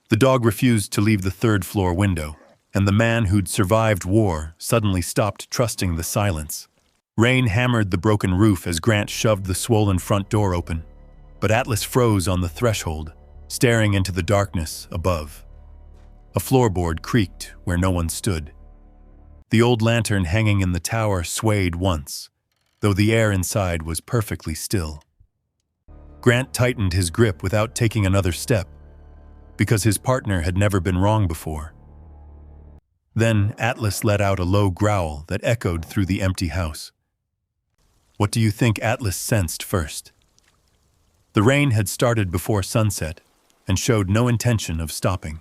The dog refused to leave the third-floor window, and the man who'd survived war suddenly stopped trusting the silence. Rain hammered the broken roof as Grant shoved the swollen front door open, but Atlas froze on the threshold, staring into the darkness above. A floorboard creaked where no one stood. The old lantern hanging in the tower swayed once, though the air inside was perfectly still. Grant tightened his grip without taking another step, because his partner had never been wrong before. Then Atlas let out a low growl that echoed through the empty house. What do you think Atlas sensed first? The rain had started before sunset and showed no intention of stopping.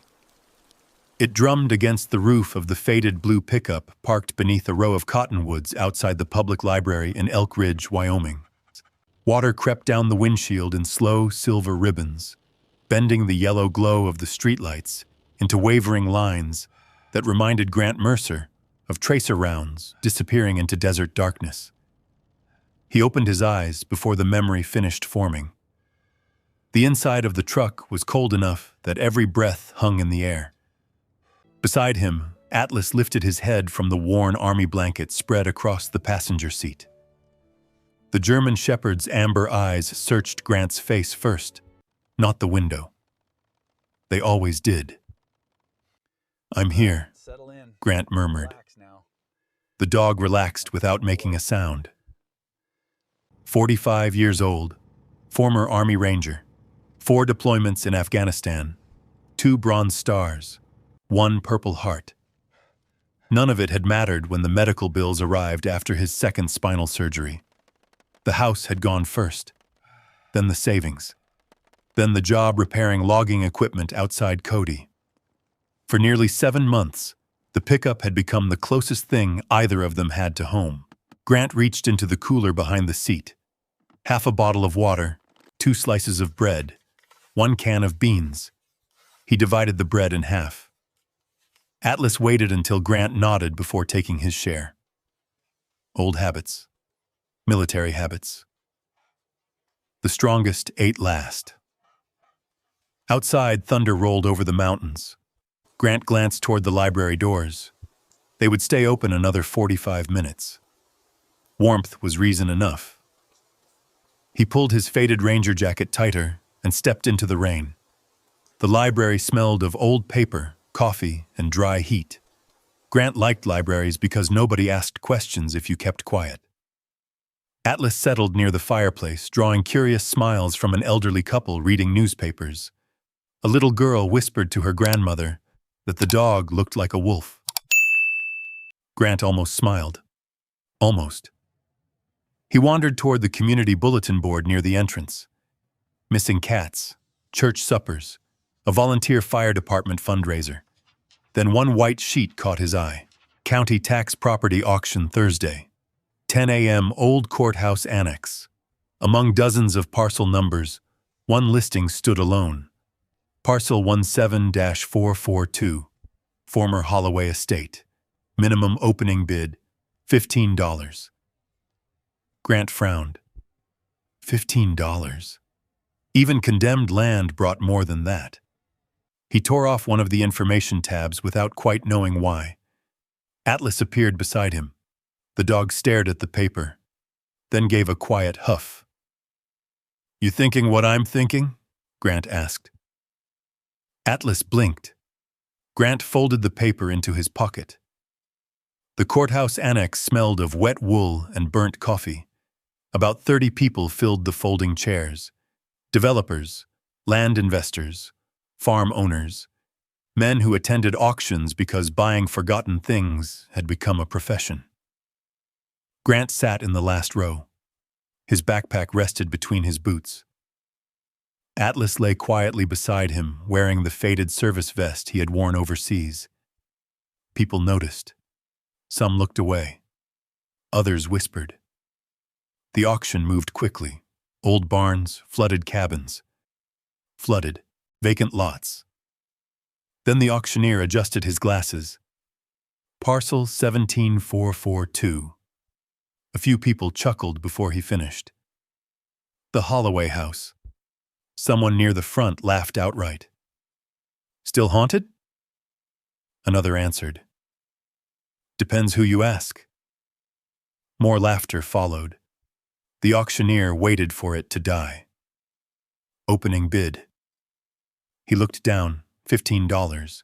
It drummed against the roof of the faded blue pickup parked beneath a row of cottonwoods outside the public library in Elk Ridge, Wyoming. Water crept down the windshield in slow silver ribbons, bending the yellow glow of the streetlights into wavering lines that reminded Grant Mercer of tracer rounds disappearing into desert darkness. He opened his eyes before the memory finished forming. The inside of the truck was cold enough that every breath hung in the air. Beside him, Atlas lifted his head from the worn army blanket spread across the passenger seat. The German shepherd's amber eyes searched Grant's face first, not the window. They always did. "I'm here," Settle in. Grant murmured. Relax now. The dog relaxed without making a sound. 45 years old, former Army Ranger, 4 deployments in Afghanistan, 2 Bronze Stars, 1 Purple Heart. None of it had mattered when the medical bills arrived after his second spinal surgery. The house had gone first, then the savings, then the job repairing logging equipment outside Cody. For nearly 7 months, the pickup had become the closest thing either of them had to home. Grant reached into the cooler behind the seat. Half a bottle of water, 2 slices of bread, 1 can of beans. He divided the bread in half. Atlas waited until Grant nodded before taking his share. Old habits. Military habits. The strongest ate last. Outside, thunder rolled over the mountains. Grant glanced toward the library doors. They would stay open another 45 minutes. Warmth was reason enough. He pulled his faded ranger jacket tighter and stepped into the rain. The library smelled of old paper, coffee, and dry heat. Grant liked libraries because nobody asked questions if you kept quiet. Atlas settled near the fireplace, drawing curious smiles from an elderly couple reading newspapers. A little girl whispered to her grandmother that the dog looked like a wolf. Grant almost smiled. Almost. He wandered toward the community bulletin board near the entrance. Missing cats, church suppers, a volunteer fire department fundraiser. Then one white sheet caught his eye. County tax property auction Thursday. 10 a.m. Old Courthouse Annex. Among dozens of parcel numbers, one listing stood alone. Parcel 17-442, former Holloway Estate. Minimum opening bid, $15. Grant frowned. $15. Even condemned land brought more than that. He tore off one of the information tabs without quite knowing why. Atlas appeared beside him. The dog stared at the paper, then gave a quiet huff. "You thinking what I'm thinking?" Grant asked. Atlas blinked. Grant folded the paper into his pocket. The courthouse annex smelled of wet wool and burnt coffee. About 30 people filled the folding chairs. Developers, land investors, farm owners, men who attended auctions because buying forgotten things had become a profession. Grant sat in the last row. His backpack rested between his boots. Atlas lay quietly beside him, wearing the faded service vest he had worn overseas. People noticed. Some looked away. Others whispered. The auction moved quickly. Old barns, flooded cabins. Flooded, vacant lots. Then the auctioneer adjusted his glasses. Parcel 17442. A few people chuckled before he finished. The Holloway house. Someone near the front laughed outright. Still haunted? Another answered. Depends who you ask. More laughter followed. The auctioneer waited for it to die. Opening bid. He looked down, $15.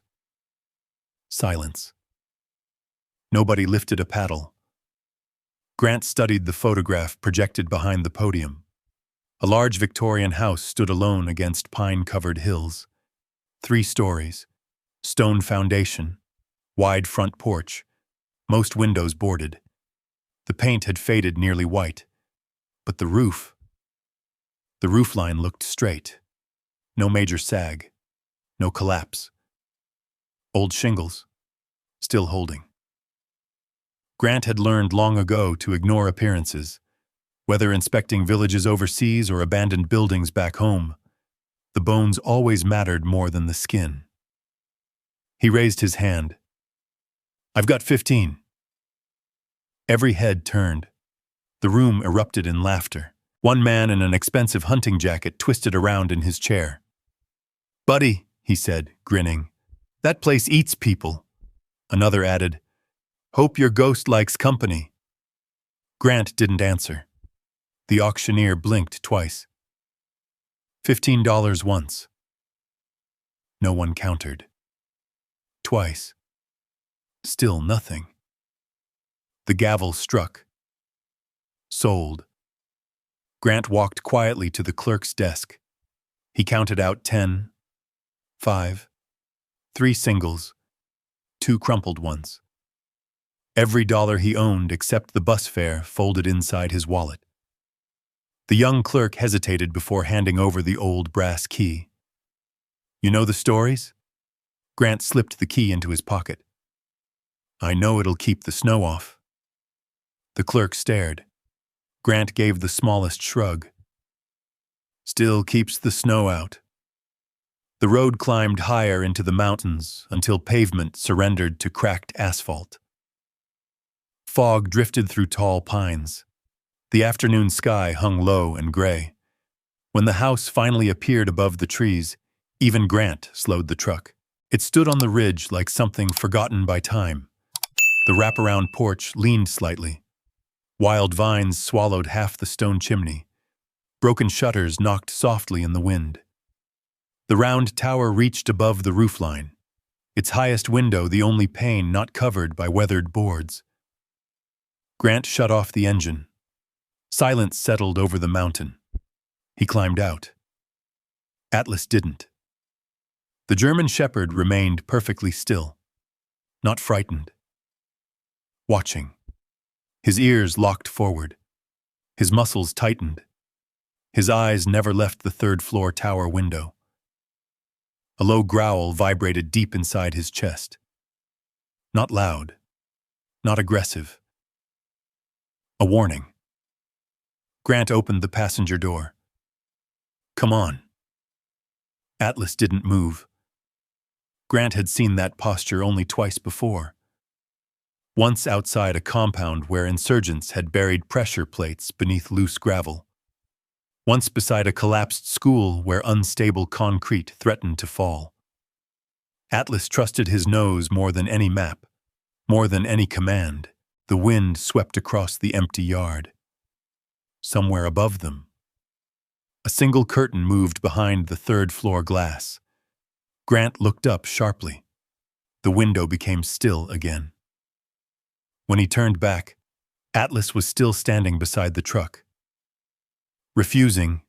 Silence. Nobody lifted a paddle. Grant studied the photograph projected behind the podium. A large Victorian house stood alone against pine-covered hills. 3 stories, stone foundation, wide front porch, most windows boarded. The paint had faded nearly white, but the roof line looked straight. No major sag, no collapse. Old shingles, still holding. Grant had learned long ago to ignore appearances. Whether inspecting villages overseas or abandoned buildings back home, the bones always mattered more than the skin. He raised his hand. I've got 15. Every head turned. The room erupted in laughter. One man in an expensive hunting jacket twisted around in his chair. Buddy, he said, grinning, that place eats people. Another added, hope your ghost likes company. Grant didn't answer. The auctioneer blinked twice. $15 once. No one countered. Twice. Still nothing. The gavel struck. Sold. Grant walked quietly to the clerk's desk. He counted out 10, 5, 3 singles, 2 crumpled ones. Every dollar he owned except the bus fare folded inside his wallet. The young clerk hesitated before handing over the old brass key. You know the stories? Grant slipped the key into his pocket. I know it'll keep the snow off. The clerk stared. Grant gave the smallest shrug. Still keeps the snow out. The road climbed higher into the mountains until pavement surrendered to cracked asphalt. Fog drifted through tall pines. The afternoon sky hung low and gray. When the house finally appeared above the trees, even Grant slowed the truck. It stood on the ridge like something forgotten by time. The wraparound porch leaned slightly. Wild vines swallowed half the stone chimney. Broken shutters knocked softly in the wind. The round tower reached above the roofline, its highest window the only pane not covered by weathered boards. Grant shut off the engine. Silence settled over the mountain. He climbed out. Atlas didn't. The German shepherd remained perfectly still, not frightened. Watching. His ears locked forward. His muscles tightened. His eyes never left the third-floor tower window. A low growl vibrated deep inside his chest. Not loud. Not aggressive. A warning. Grant opened the passenger door. Come on. Atlas didn't move. Grant had seen that posture only twice before. Once outside a compound where insurgents had buried pressure plates beneath loose gravel. Once beside a collapsed school where unstable concrete threatened to fall. Atlas trusted his nose more than any map, more than any command. The wind swept across the empty yard. Somewhere above them, a single curtain moved behind the third-floor glass. Grant looked up sharply. The window became still again. When he turned back, Atlas was still standing beside the truck, refusing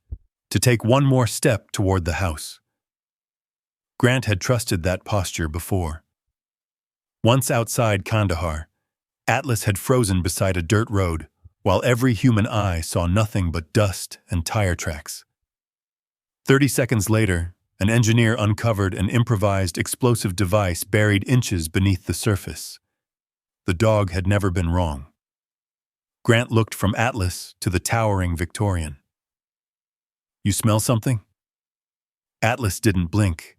to take one more step toward the house. Grant had trusted that posture before. Once outside Kandahar, Atlas had frozen beside a dirt road, while every human eye saw nothing but dust and tire tracks. 30 seconds later, an engineer uncovered an improvised explosive device buried inches beneath the surface. The dog had never been wrong. Grant looked from Atlas to the towering Victorian. You smell something? Atlas didn't blink.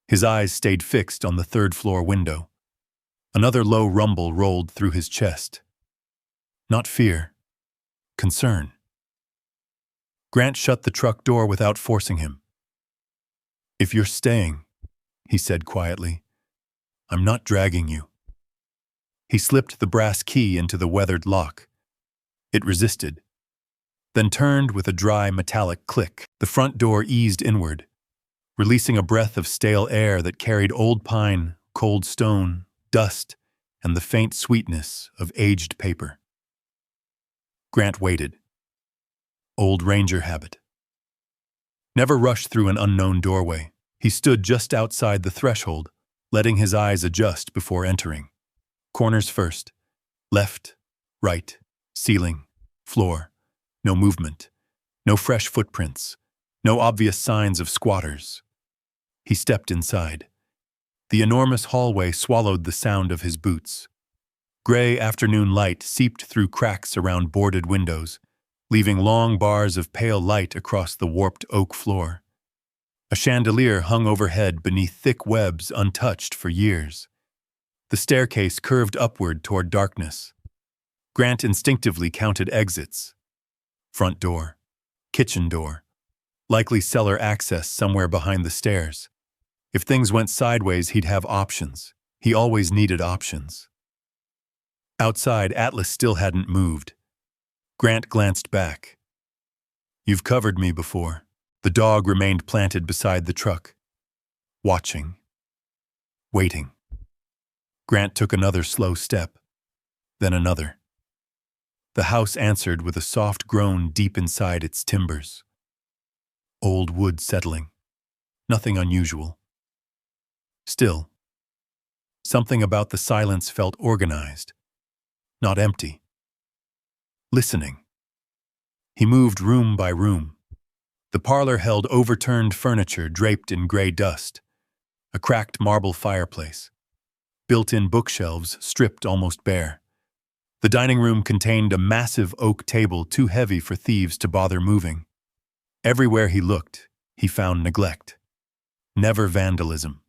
His eyes stayed fixed on the third-floor window. Another low rumble rolled through his chest. Not fear. Concern. Grant shut the truck door without forcing him. If you're staying, he said quietly. I'm not dragging you. He slipped the brass key into the weathered lock. It resisted, then turned with a dry metallic click. The front door eased inward, releasing a breath of stale air that carried old pine, cold stone, dust, and the faint sweetness of aged paper. Grant waited. Old ranger habit. Never rush through an unknown doorway. He stood just outside the threshold, letting his eyes adjust before entering. Corners first. Left, right, ceiling, floor. No movement. No fresh footprints. No obvious signs of squatters. He stepped inside. The enormous hallway swallowed the sound of his boots. Gray afternoon light seeped through cracks around boarded windows, leaving long bars of pale light across the warped oak floor. A chandelier hung overhead beneath thick webs untouched for years. The staircase curved upward toward darkness. Grant instinctively counted exits. Front door, kitchen door, likely cellar access somewhere behind the stairs. If things went sideways, he'd have options. He always needed options. Outside, Atlas still hadn't moved. Grant glanced back. You've covered me before. The dog remained planted beside the truck, watching, waiting. Grant took another slow step, then another. The house answered with a soft groan deep inside its timbers. Old wood settling. Nothing unusual. Still, something about the silence felt organized, not empty. Listening. He moved room by room. The parlor held overturned furniture draped in gray dust, a cracked marble fireplace, built-in bookshelves stripped almost bare. The dining room contained a massive oak table too heavy for thieves to bother moving. Everywhere he looked, he found neglect. Never vandalism.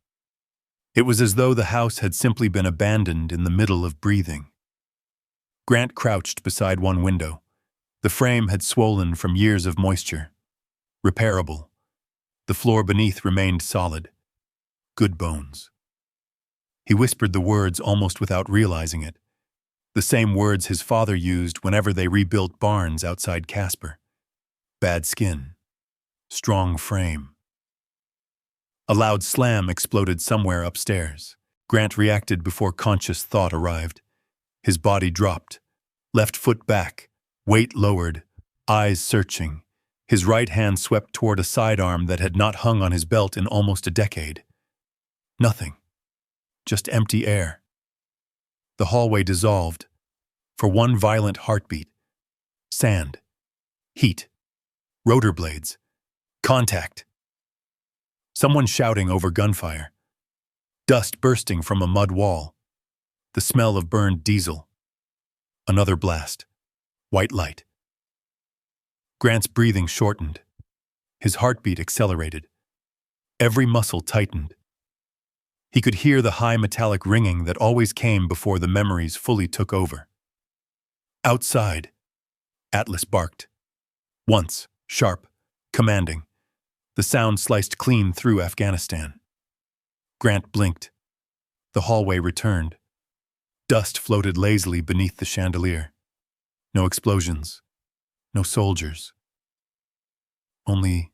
It was as though the house had simply been abandoned in the middle of breathing. Grant crouched beside one window. The frame had swollen from years of moisture. Repairable. The floor beneath remained solid. Good bones. He whispered the words almost without realizing it. The same words his father used whenever they rebuilt barns outside Casper. Bad skin. Strong frame. A loud slam exploded somewhere upstairs. Grant reacted before conscious thought arrived. His body dropped, left foot back, weight lowered, eyes searching. His right hand swept toward a sidearm that had not hung on his belt in almost a decade. Nothing. Just empty air. The hallway dissolved. For one violent heartbeat. Sand. Heat. Rotor blades. Contact. Someone shouting over gunfire. Dust bursting from a mud wall. The smell of burned diesel. Another blast. White light. Grant's breathing shortened. His heartbeat accelerated. Every muscle tightened. He could hear the high metallic ringing that always came before the memories fully took over. Outside, Atlas barked. Once, sharp, commanding. The sound sliced clean through Afghanistan. Grant blinked. The hallway returned. Dust floated lazily beneath the chandelier. No explosions. No soldiers. Only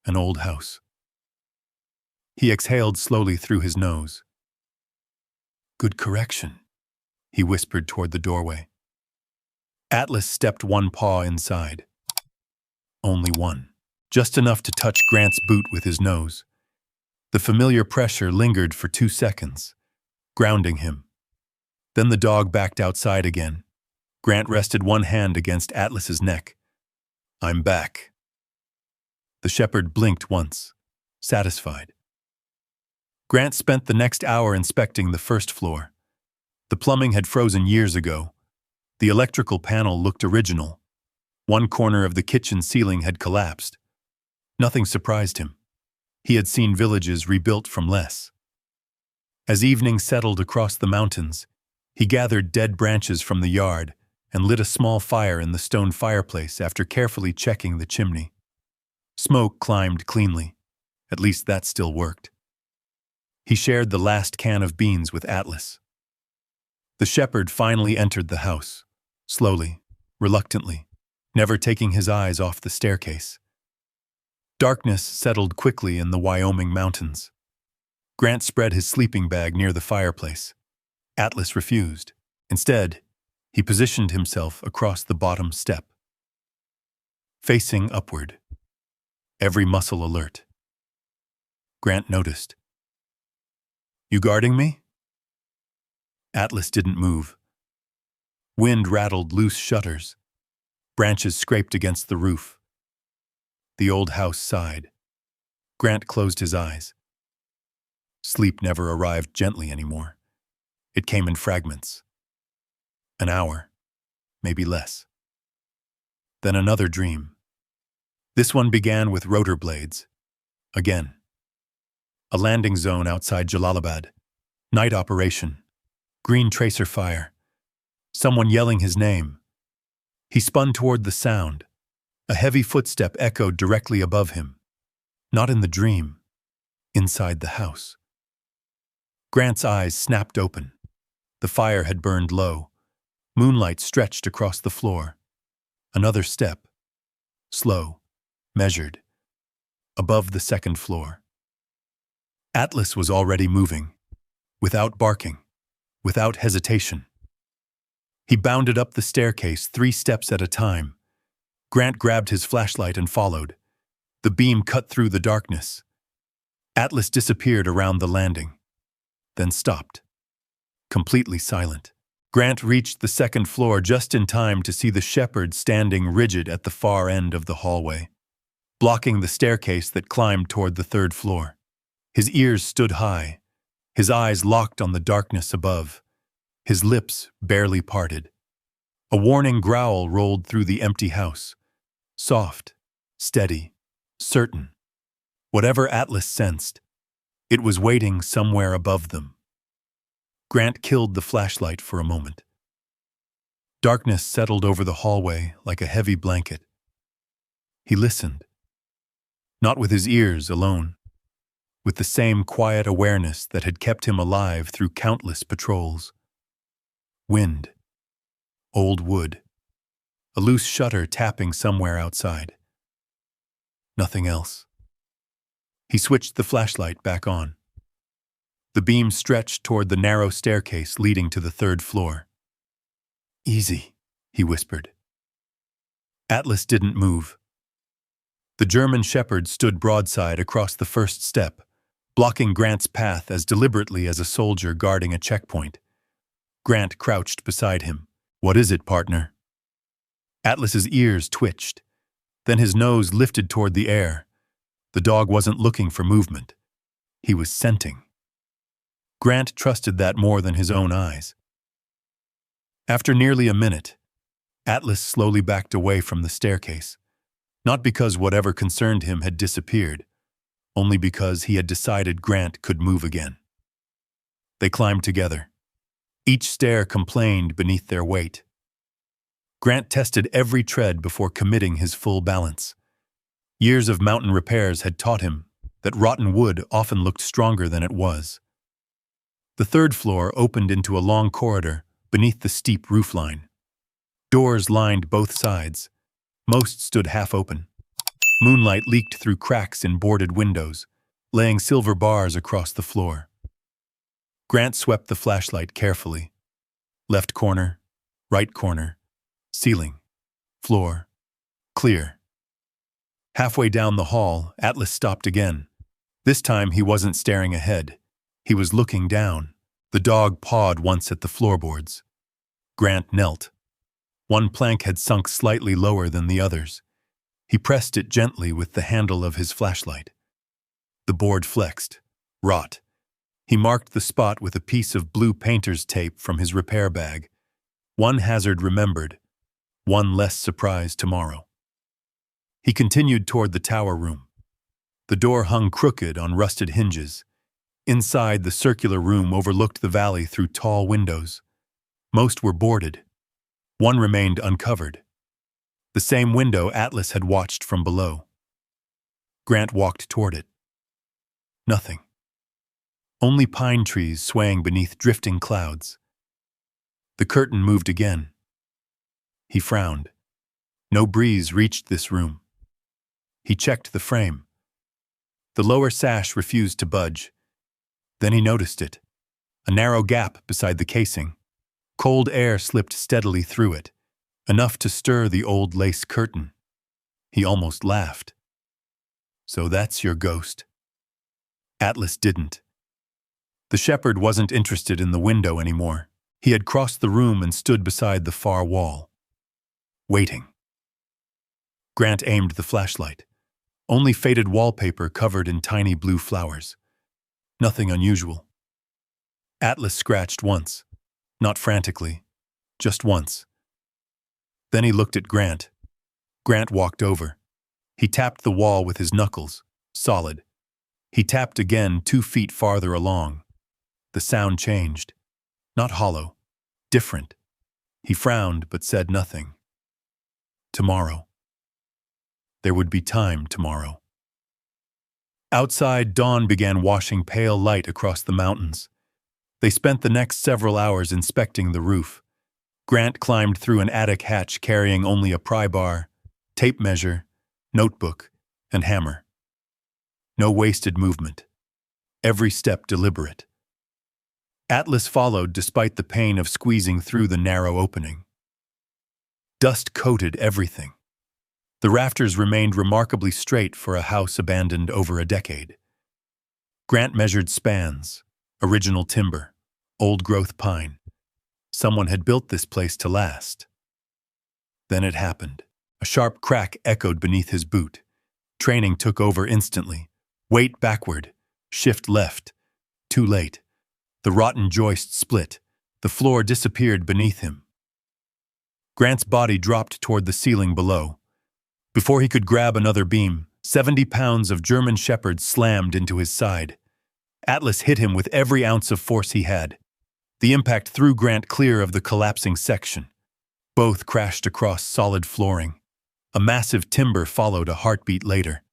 an old house. He exhaled slowly through his nose. Good correction, he whispered toward the doorway. Atlas stepped one paw inside. Only one. Just enough to touch Grant's boot with his nose. The familiar pressure lingered for 2 seconds, grounding him. Then the dog backed outside again. Grant rested one hand against Atlas's neck. I'm back. The shepherd blinked once, satisfied. Grant spent the next hour inspecting the first floor. The plumbing had frozen years ago. The electrical panel looked original. One corner of the kitchen ceiling had collapsed. Nothing surprised him. He had seen villages rebuilt from less. As evening settled across the mountains, he gathered dead branches from the yard and lit a small fire in the stone fireplace after carefully checking the chimney. Smoke climbed cleanly. At least that still worked. He shared the last can of beans with Atlas. The shepherd finally entered the house, slowly, reluctantly, never taking his eyes off the staircase. Darkness settled quickly in the Wyoming mountains. Grant spread his sleeping bag near the fireplace. Atlas refused. Instead, he positioned himself across the bottom step, facing upward, every muscle alert. Grant noticed. "You guarding me?" Atlas didn't move. Wind rattled loose shutters. Branches scraped against the roof. The old house sighed. Grant closed his eyes. Sleep never arrived gently anymore. It came in fragments. An hour, maybe less. Then another dream. This one began with rotor blades. Again. A landing zone outside Jalalabad. Night operation. Green tracer fire. Someone yelling his name. He spun toward the sound. A heavy footstep echoed directly above him. Not in the dream. Inside the house. Grant's eyes snapped open. The fire had burned low. Moonlight stretched across the floor. Another step. Slow. Measured. Above the second floor. Atlas was already moving. Without barking. Without hesitation. He bounded up the staircase 3 steps at a time. Grant grabbed his flashlight and followed. The beam cut through the darkness. Atlas disappeared around the landing. Then stopped. Completely silent. Grant reached the second floor just in time to see the shepherd standing rigid at the far end of the hallway, blocking the staircase that climbed toward the 3rd floor. His ears stood high, his eyes locked on the darkness above, his lips barely parted. A warning growl rolled through the empty house. Soft, steady, certain. Whatever Atlas sensed, it was waiting somewhere above them. Grant killed the flashlight for a moment. Darkness settled over the hallway like a heavy blanket. He listened. Not with his ears alone, with the same quiet awareness that had kept him alive through countless patrols. Wind. Old wood. A loose shutter tapping somewhere outside. Nothing else. He switched the flashlight back on. The beam stretched toward the narrow staircase leading to the 3rd floor. "Easy," he whispered. Atlas didn't move. The German shepherd stood broadside across the 1st step, blocking Grant's path as deliberately as a soldier guarding a checkpoint. Grant crouched beside him. "What is it, partner?" Atlas's ears twitched. Then his nose lifted toward the air. The dog wasn't looking for movement. He was scenting. Grant trusted that more than his own eyes. After nearly a minute, Atlas slowly backed away from the staircase, not because whatever concerned him had disappeared, only because he had decided Grant could move again. They climbed together. Each stair complained beneath their weight. Grant tested every tread before committing his full balance. Years of mountain repairs had taught him that rotten wood often looked stronger than it was. The 3rd floor opened into a long corridor beneath the steep roofline. Doors lined both sides. Most stood half open. Moonlight leaked through cracks in boarded windows, laying silver bars across the floor. Grant swept the flashlight carefully. Left corner, right corner, ceiling, floor, clear. Halfway down the hall, Atlas stopped again. This time he wasn't staring ahead. He was looking down. The dog pawed once at the floorboards. Grant knelt. One plank had sunk slightly lower than the others. He pressed it gently with the handle of his flashlight. The board flexed, wrought. He marked the spot with a piece of blue painter's tape from his repair bag. One hazard remembered, one less surprise tomorrow. He continued toward the tower room. The door hung crooked on rusted hinges. Inside, the circular room overlooked the valley through tall windows. Most were boarded. One remained uncovered. The same window Atlas had watched from below. Grant walked toward it. Nothing. only pine trees swaying beneath drifting clouds. The curtain moved again. He frowned. No breeze reached this room. He checked the frame. The lower sash refused to budge. Then he noticed it. A narrow gap beside the casing. Cold air slipped steadily through it, enough to stir the old lace curtain. He almost laughed. "So that's your ghost?" Atlas didn't. The shepherd wasn't interested in the window anymore. He had crossed the room and stood beside the far wall, waiting. Grant aimed the flashlight. Only faded wallpaper covered in tiny blue flowers. Nothing unusual. Atlas scratched once. Not frantically, just once. Then he looked at Grant. Grant walked over. He tapped the wall with his knuckles, solid. He tapped again 2 feet farther along. The sound changed. Not hollow, different. He frowned but said nothing. Tomorrow. There would be time tomorrow. Outside, dawn began washing pale light across the mountains. They spent the next several hours inspecting the roof. Grant climbed through an attic hatch carrying only a pry bar, tape measure, notebook, and hammer. No wasted movement. Every step deliberate. Atlas followed despite the pain of squeezing through the narrow opening. Dust coated everything. The rafters remained remarkably straight for a house abandoned over a decade. Grant measured spans, original timber, old-growth pine. Someone had built this place to last. Then it happened. A sharp crack echoed beneath his boot. Training took over instantly. Weight backward, shift left. Too late. The rotten joist split. The floor disappeared beneath him. Grant's body dropped toward the ceiling below. Before he could grab another beam, 70 pounds of German Shepherd slammed into his side. Atlas hit him with every ounce of force he had. The impact threw Grant clear of the collapsing section. Both crashed across solid flooring. A massive timber followed a heartbeat later.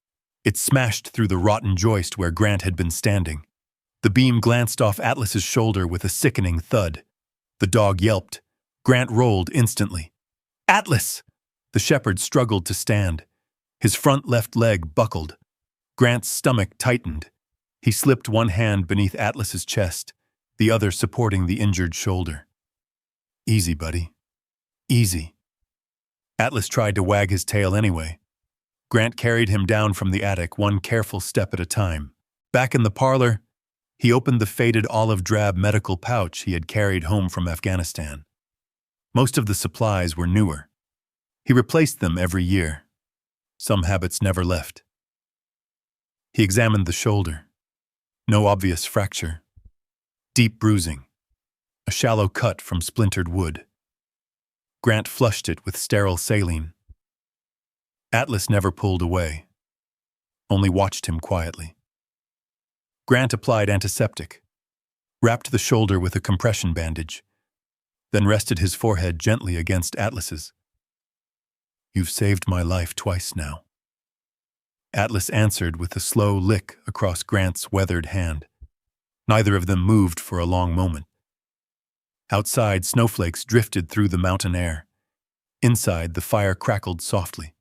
It smashed through the rotten joist where Grant had been standing. The beam glanced off Atlas's shoulder with a sickening thud. The dog yelped. Grant rolled instantly. "Atlas!" The shepherd struggled to stand. His front left leg buckled. Grant's stomach tightened. He slipped one hand beneath Atlas's chest, the other supporting the injured shoulder. "Easy, buddy. Easy." Atlas tried to wag his tail anyway. Grant carried him down from the attic, one careful step at a time. Back in the parlor, he opened the faded olive-drab medical pouch he had carried home from Afghanistan. Most of the supplies were newer. He replaced them every year. Some habits never left. He examined the shoulder. No obvious fracture. Deep bruising. A shallow cut from splintered wood. Grant flushed it with sterile saline. Atlas never pulled away, only watched him quietly. Grant applied antiseptic, wrapped the shoulder with a compression bandage, then rested his forehead gently against Atlas's. "You've saved my life twice now." Atlas answered with a slow lick across Grant's weathered hand. Neither of them moved for a long moment. Outside, snowflakes drifted through the mountain air. Inside, the fire crackled softly.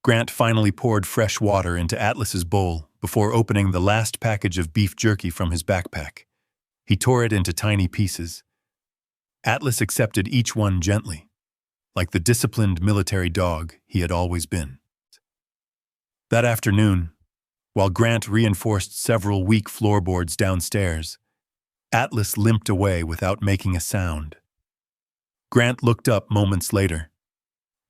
Grant finally poured fresh water into Atlas's bowl before opening the last package of beef jerky from his backpack. He tore it into tiny pieces. Atlas accepted each one gently, like the disciplined military dog he had always been. That afternoon, while Grant reinforced several weak floorboards downstairs, Atlas limped away without making a sound. Grant looked up moments later.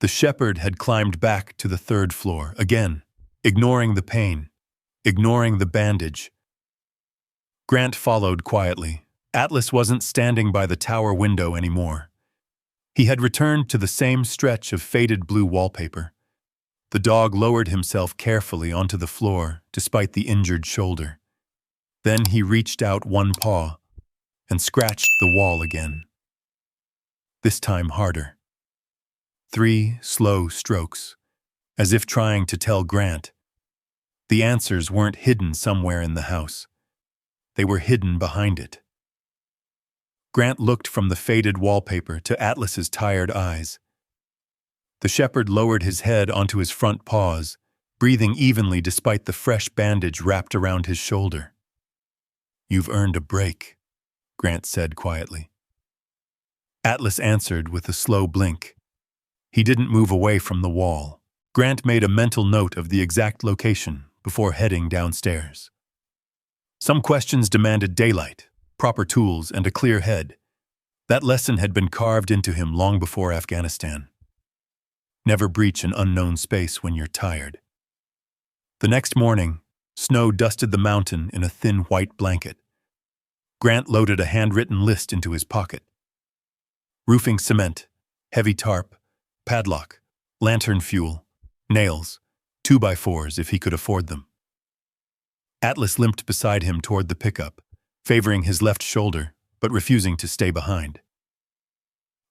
The shepherd had climbed back to the 3rd floor, again, ignoring the pain, ignoring the bandage. Grant followed quietly. Atlas wasn't standing by the tower window anymore. He had returned to the same stretch of faded blue wallpaper. The dog lowered himself carefully onto the floor despite the injured shoulder. Then he reached out one paw and scratched the wall again. This time harder. 3 slow strokes, as if trying to tell Grant. The answers weren't hidden somewhere in the house. They were hidden behind it. Grant looked from the faded wallpaper to Atlas's tired eyes. The shepherd lowered his head onto his front paws, breathing evenly despite the fresh bandage wrapped around his shoulder. "You've earned a break," Grant said quietly. Atlas answered with a slow blink. He didn't move away from the wall. Grant made a mental note of the exact location before heading downstairs. Some questions demanded daylight, proper tools, and a clear head. That lesson had been carved into him long before Afghanistan. Never breach an unknown space when you're tired. The next morning, snow dusted the mountain in a thin white blanket. Grant loaded a handwritten list into his pocket. Roofing cement, heavy tarp, padlock, lantern fuel, nails, 2x4s if he could afford them. Atlas limped beside him toward the pickup, favoring his left shoulder, but refusing to stay behind.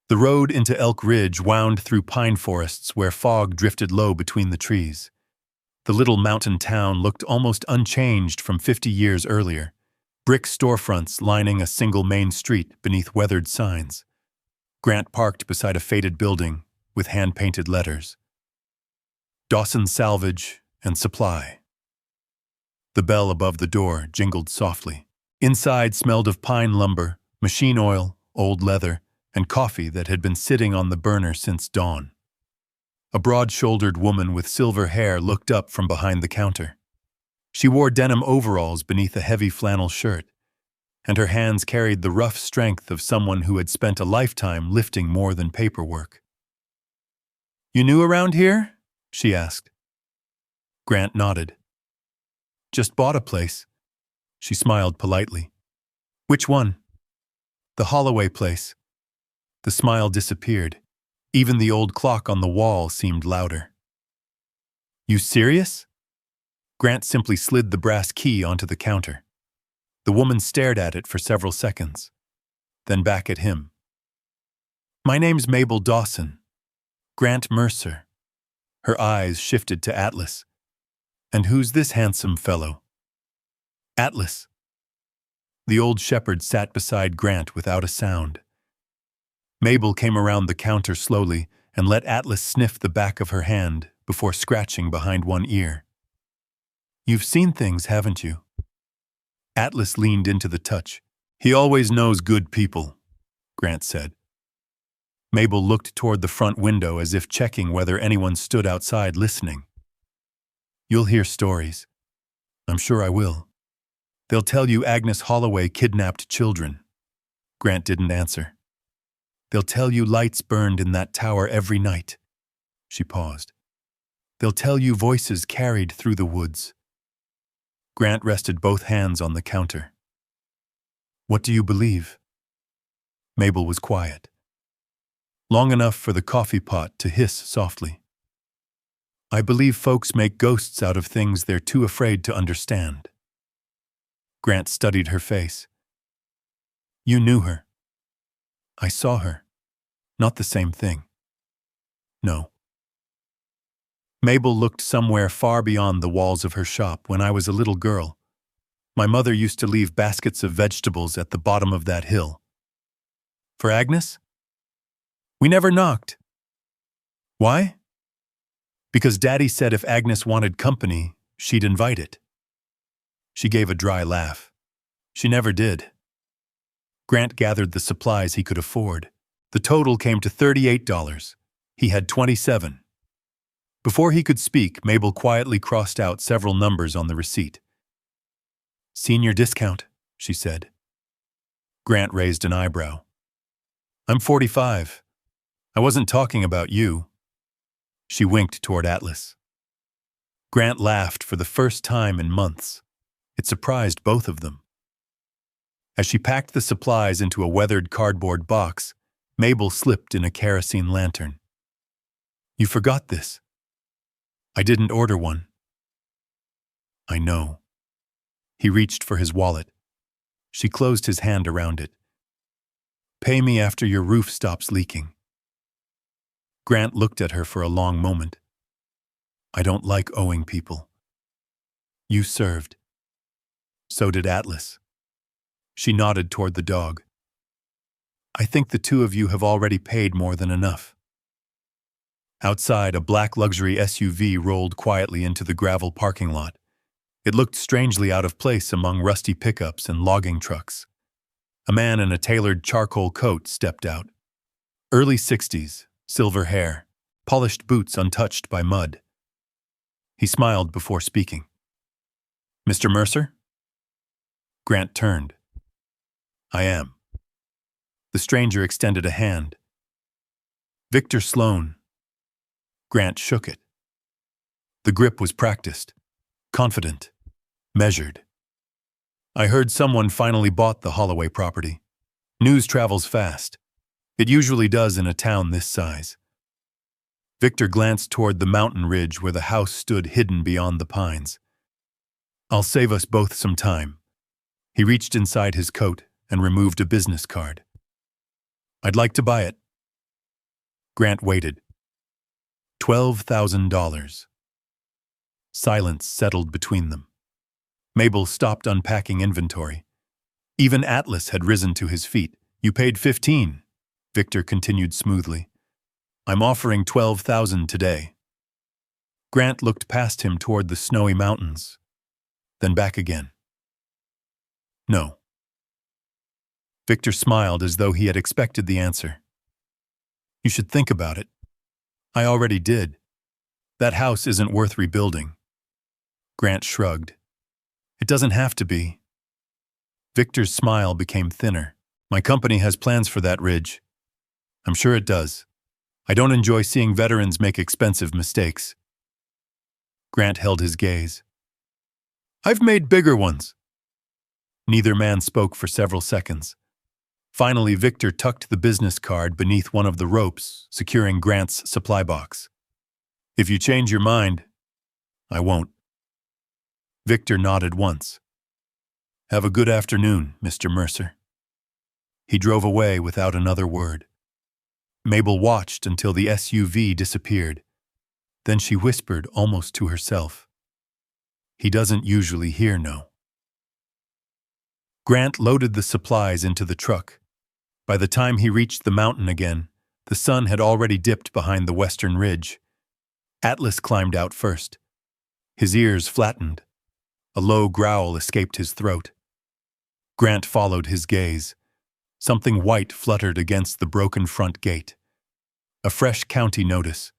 The road into Elk Ridge wound through pine forests where fog drifted low between the trees. The little mountain town looked almost unchanged from 50 years earlier, brick storefronts lining a single main street beneath weathered signs. Grant parked beside a faded building with hand-painted letters. Dawson Salvage and Supply. The bell above the door jingled softly. Inside smelled of pine lumber, machine oil, old leather, and coffee that had been sitting on the burner since dawn. A broad-shouldered woman with silver hair looked up from behind the counter. She wore denim overalls beneath a heavy flannel shirt, and her hands carried the rough strength of someone who had spent a lifetime lifting more than paperwork. "You new around here?" she asked. Grant nodded. "Just bought a place." She smiled politely. "Which one?" "The Holloway place." The smile disappeared. Even the old clock on the wall seemed louder. "You serious?" Grant simply slid the brass key onto the counter. The woman stared at it for several seconds, then back at him. "My name's Mabel Dawson. Grant Mercer." Her eyes shifted to Atlas. "And who's this handsome fellow?" "Atlas." The old shepherd sat beside Grant without a sound. Mabel came around the counter slowly and let Atlas sniff the back of her hand before scratching behind one ear. "You've seen things, haven't you?" Atlas leaned into the touch. "He always knows good people," Grant said. Mabel looked toward the front window as if checking whether anyone stood outside listening. "You'll hear stories." "I'm sure I will." "They'll tell you Agnes Holloway kidnapped children." Grant didn't answer. "They'll tell you lights burned in that tower every night." She paused. "They'll tell you voices carried through the woods." Grant rested both hands on the counter. "What do you believe?" Mabel was quiet. Long enough for the coffee pot to hiss softly. "I believe folks make ghosts out of things they're too afraid to understand." Grant studied her face. "You knew her." "I saw her. Not the same thing." "No." "Mabel looked somewhere far beyond the walls of her shop when I was a little girl. My mother used to leave baskets of vegetables at the bottom of that hill." "For Agnes?" "We never knocked." "Why?" "Because Daddy said if Agnes wanted company, she'd invite it." She gave a dry laugh. "She never did." Grant gathered the supplies he could afford. The total came to $38. He had 27. Before he could speak, Mabel quietly crossed out several numbers on the receipt. "Senior discount," she said. Grant raised an eyebrow. "I'm 45. I wasn't talking about you." She winked toward Atlas. Grant laughed for the first time in months. It surprised both of them. As she packed the supplies into a weathered cardboard box, Mabel slipped in a kerosene lantern. "You forgot this." "I didn't order one." "I know." He reached for his wallet. She closed his hand around it. "Pay me after your roof stops leaking." Grant looked at her for a long moment. "I don't like owing people." "You served." "So did Atlas." She nodded toward the dog. I think the two of you have already paid more than enough. Outside, a black luxury SUV rolled quietly into the gravel parking lot. It looked strangely out of place among rusty pickups and logging trucks. A man in a tailored charcoal coat stepped out. Early 60s, silver hair, polished boots untouched by mud. He smiled before speaking. Mr. Mercer? Grant turned. I am. The stranger extended a hand. Victor Sloan. Grant shook it. The grip was practiced, confident, measured. I heard someone finally bought the Holloway property. News travels fast. It usually does in a town this size. Victor glanced toward the mountain ridge where the house stood hidden beyond the pines. I'll save us both some time. He reached inside his coat and removed a business card. I'd like to buy it. Grant waited. $12,000. Silence settled between them. Mabel stopped unpacking inventory. Even Atlas had risen to his feet. You paid 15, Victor continued smoothly. I'm offering 12,000 today. Grant looked past him toward the snowy mountains, then back again. No. Victor smiled as though he had expected the answer. You should think about it. I already did. That house isn't worth rebuilding. Grant shrugged. It doesn't have to be. Victor's smile became thinner. My company has plans for that ridge. I'm sure it does. I don't enjoy seeing veterans make expensive mistakes. Grant held his gaze. I've made bigger ones. Neither man spoke for several seconds. Finally, Victor tucked the business card beneath one of the ropes, securing Grant's supply box. If you change your mind, I won't. Victor nodded once. Have a good afternoon, Mr. Mercer. He drove away without another word. Mabel watched until the SUV disappeared. Then she whispered almost to herself. He doesn't usually hear no. Grant loaded the supplies into the truck. By the time he reached the mountain again, the sun had already dipped behind the western ridge. Atlas climbed out first. His ears flattened. A low growl escaped his throat. Grant followed his gaze. Something white fluttered against the broken front gate. A fresh county notice,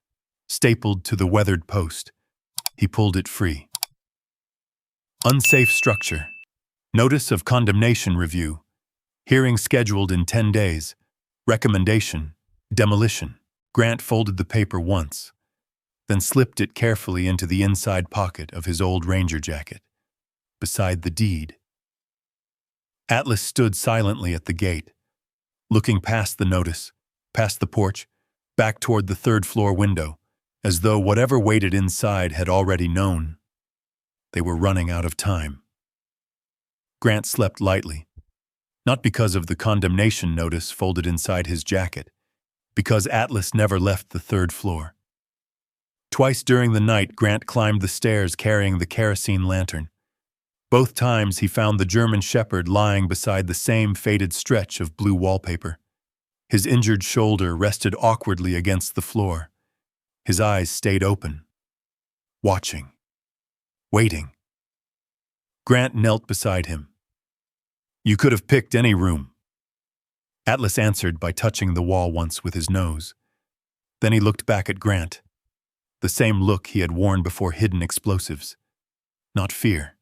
stapled to the weathered post. He pulled it free. Unsafe structure. Notice of condemnation review. Hearing scheduled in 10 days. Recommendation. Demolition. Grant folded the paper once, then slipped it carefully into the inside pocket of his old ranger jacket, beside the deed. Atlas stood silently at the gate, looking past the notice, past the porch, back toward the third-floor window, as though whatever waited inside had already known. They were running out of time. Grant slept lightly, not because of the condemnation notice folded inside his jacket, because Atlas never left the third floor. Twice during the night, Grant climbed the stairs carrying the kerosene lantern. Both times he found the German Shepherd lying beside the same faded stretch of blue wallpaper. His injured shoulder rested awkwardly against the floor. His eyes stayed open, watching, waiting. Grant knelt beside him. You could have picked any room. Atlas answered by touching the wall once with his nose. Then he looked back at Grant, the same look he had worn before hidden explosives. Not fear.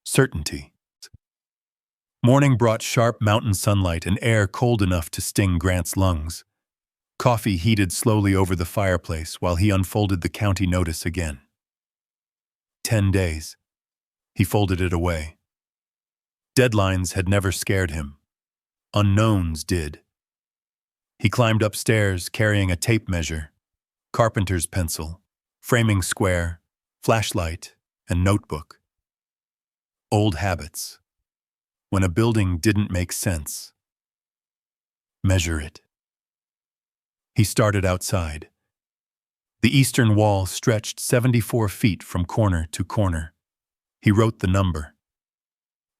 Certainty. Morning brought sharp mountain sunlight and air cold enough to sting Grant's lungs. Coffee heated slowly over the fireplace while he unfolded the county notice again. 10 days. He folded it away. Deadlines had never scared him. Unknowns did. He climbed upstairs carrying a tape measure, carpenter's pencil, framing square, flashlight, and notebook. Old habits. When a building didn't make sense. Measure it. He started outside. The eastern wall stretched 74 feet from corner to corner. He wrote the number.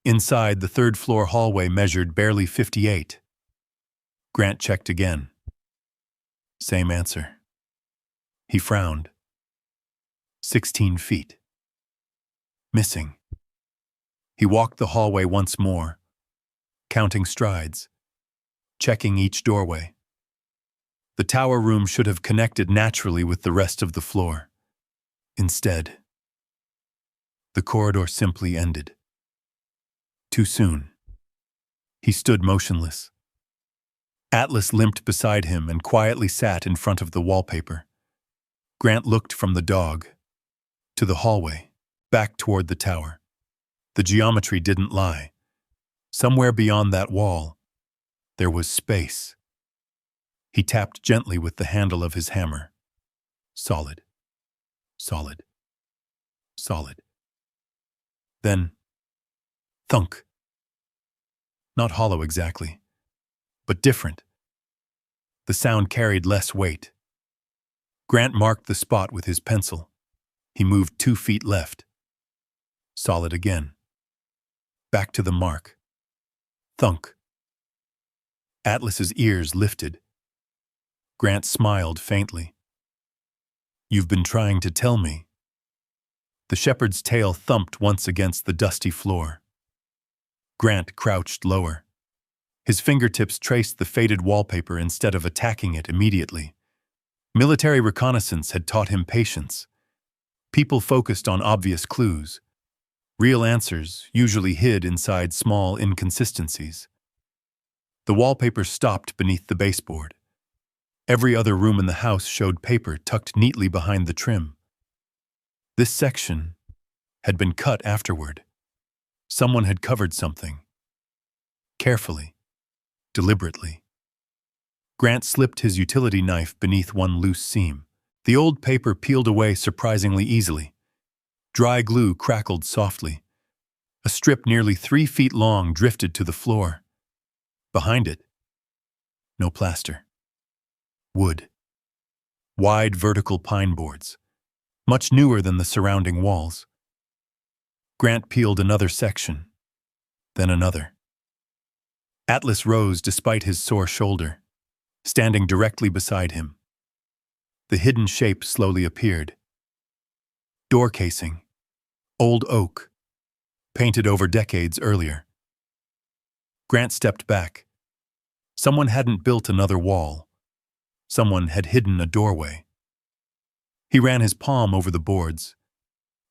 Inside, the third-floor hallway measured barely 58. Grant checked again. Same answer. He frowned. 16 feet. Missing. He walked the hallway once more, counting strides, checking each doorway. The tower room should have connected naturally with the rest of the floor. Instead, the corridor simply ended. Too soon. He stood motionless. Atlas limped beside him and quietly sat in front of the wallpaper. Grant looked from the dog to the hallway, back toward the tower. The geometry didn't lie. Somewhere beyond that wall, there was space. He tapped gently with the handle of his hammer. Solid. Solid. Solid. Then, thunk. Not hollow exactly, but different. The sound carried less weight. Grant marked the spot with his pencil. He moved 2 feet left. Solid again. Back to the mark. Thunk. Atlas's ears lifted. Grant smiled faintly. You've been trying to tell me. The shepherd's tail thumped once against the dusty floor. Grant crouched lower. His fingertips traced the faded wallpaper instead of attacking it immediately. Military reconnaissance had taught him patience. People focused on obvious clues. Real answers usually hid inside small inconsistencies. The wallpaper stopped beneath the baseboard. Every other room in the house showed paper tucked neatly behind the trim. This section had been cut afterward. Someone had covered something. Carefully, deliberately. Grant slipped his utility knife beneath one loose seam. The old paper peeled away surprisingly easily. Dry glue crackled softly. A strip nearly 3 feet long drifted to the floor. Behind it, no plaster. Wood. Wide vertical pine boards, much newer than the surrounding walls. Grant peeled another section, then another. Atlas rose despite his sore shoulder, standing directly beside him. The hidden shape slowly appeared. Door casing. Old oak. Painted over decades earlier. Grant stepped back. Someone hadn't built another wall. Someone had hidden a doorway. He ran his palm over the boards.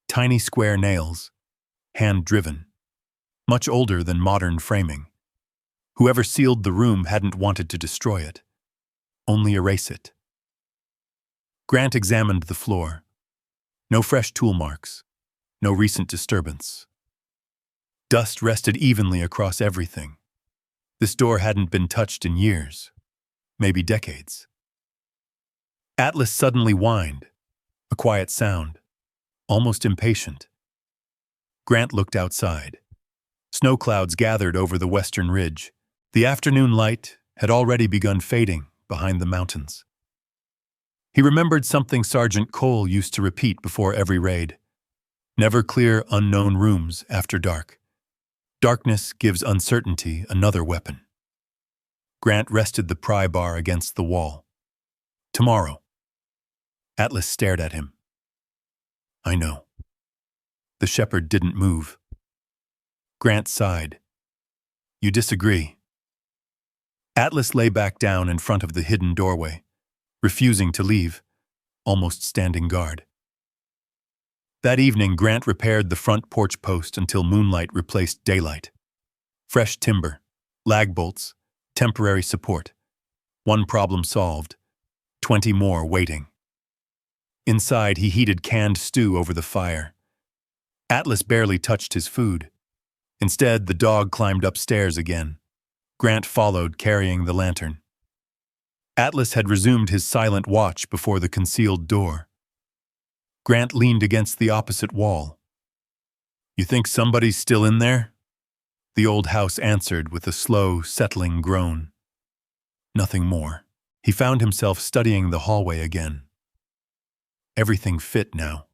Tiny square nails, hand-driven, much older than modern framing. Whoever sealed the room hadn't wanted to destroy it, only erase it. Grant examined the floor. No fresh tool marks, no recent disturbance. Dust rested evenly across everything. This door hadn't been touched in years, maybe decades. Atlas suddenly whined, a quiet sound, almost impatient. Grant looked outside. Snow clouds gathered over the western ridge. The afternoon light had already begun fading behind the mountains. He remembered something Sergeant Cole used to repeat before every raid. Never clear unknown rooms after dark. Darkness gives uncertainty another weapon. Grant rested the pry bar against the wall. Tomorrow. Atlas stared at him. I know. The shepherd didn't move. Grant sighed. You disagree. Atlas lay back down in front of the hidden doorway, refusing to leave, almost standing guard. That evening, Grant repaired the front porch post until moonlight replaced daylight. Fresh timber, lag bolts, temporary support. One problem solved, 20 more waiting. Inside, he heated canned stew over the fire. Atlas barely touched his food. Instead, the dog climbed upstairs again. Grant followed, carrying the lantern. Atlas had resumed his silent watch before the concealed door. Grant leaned against the opposite wall. You think somebody's still in there? The old house answered with a slow, settling groan. Nothing more. He found himself studying the hallway again. Everything fit now.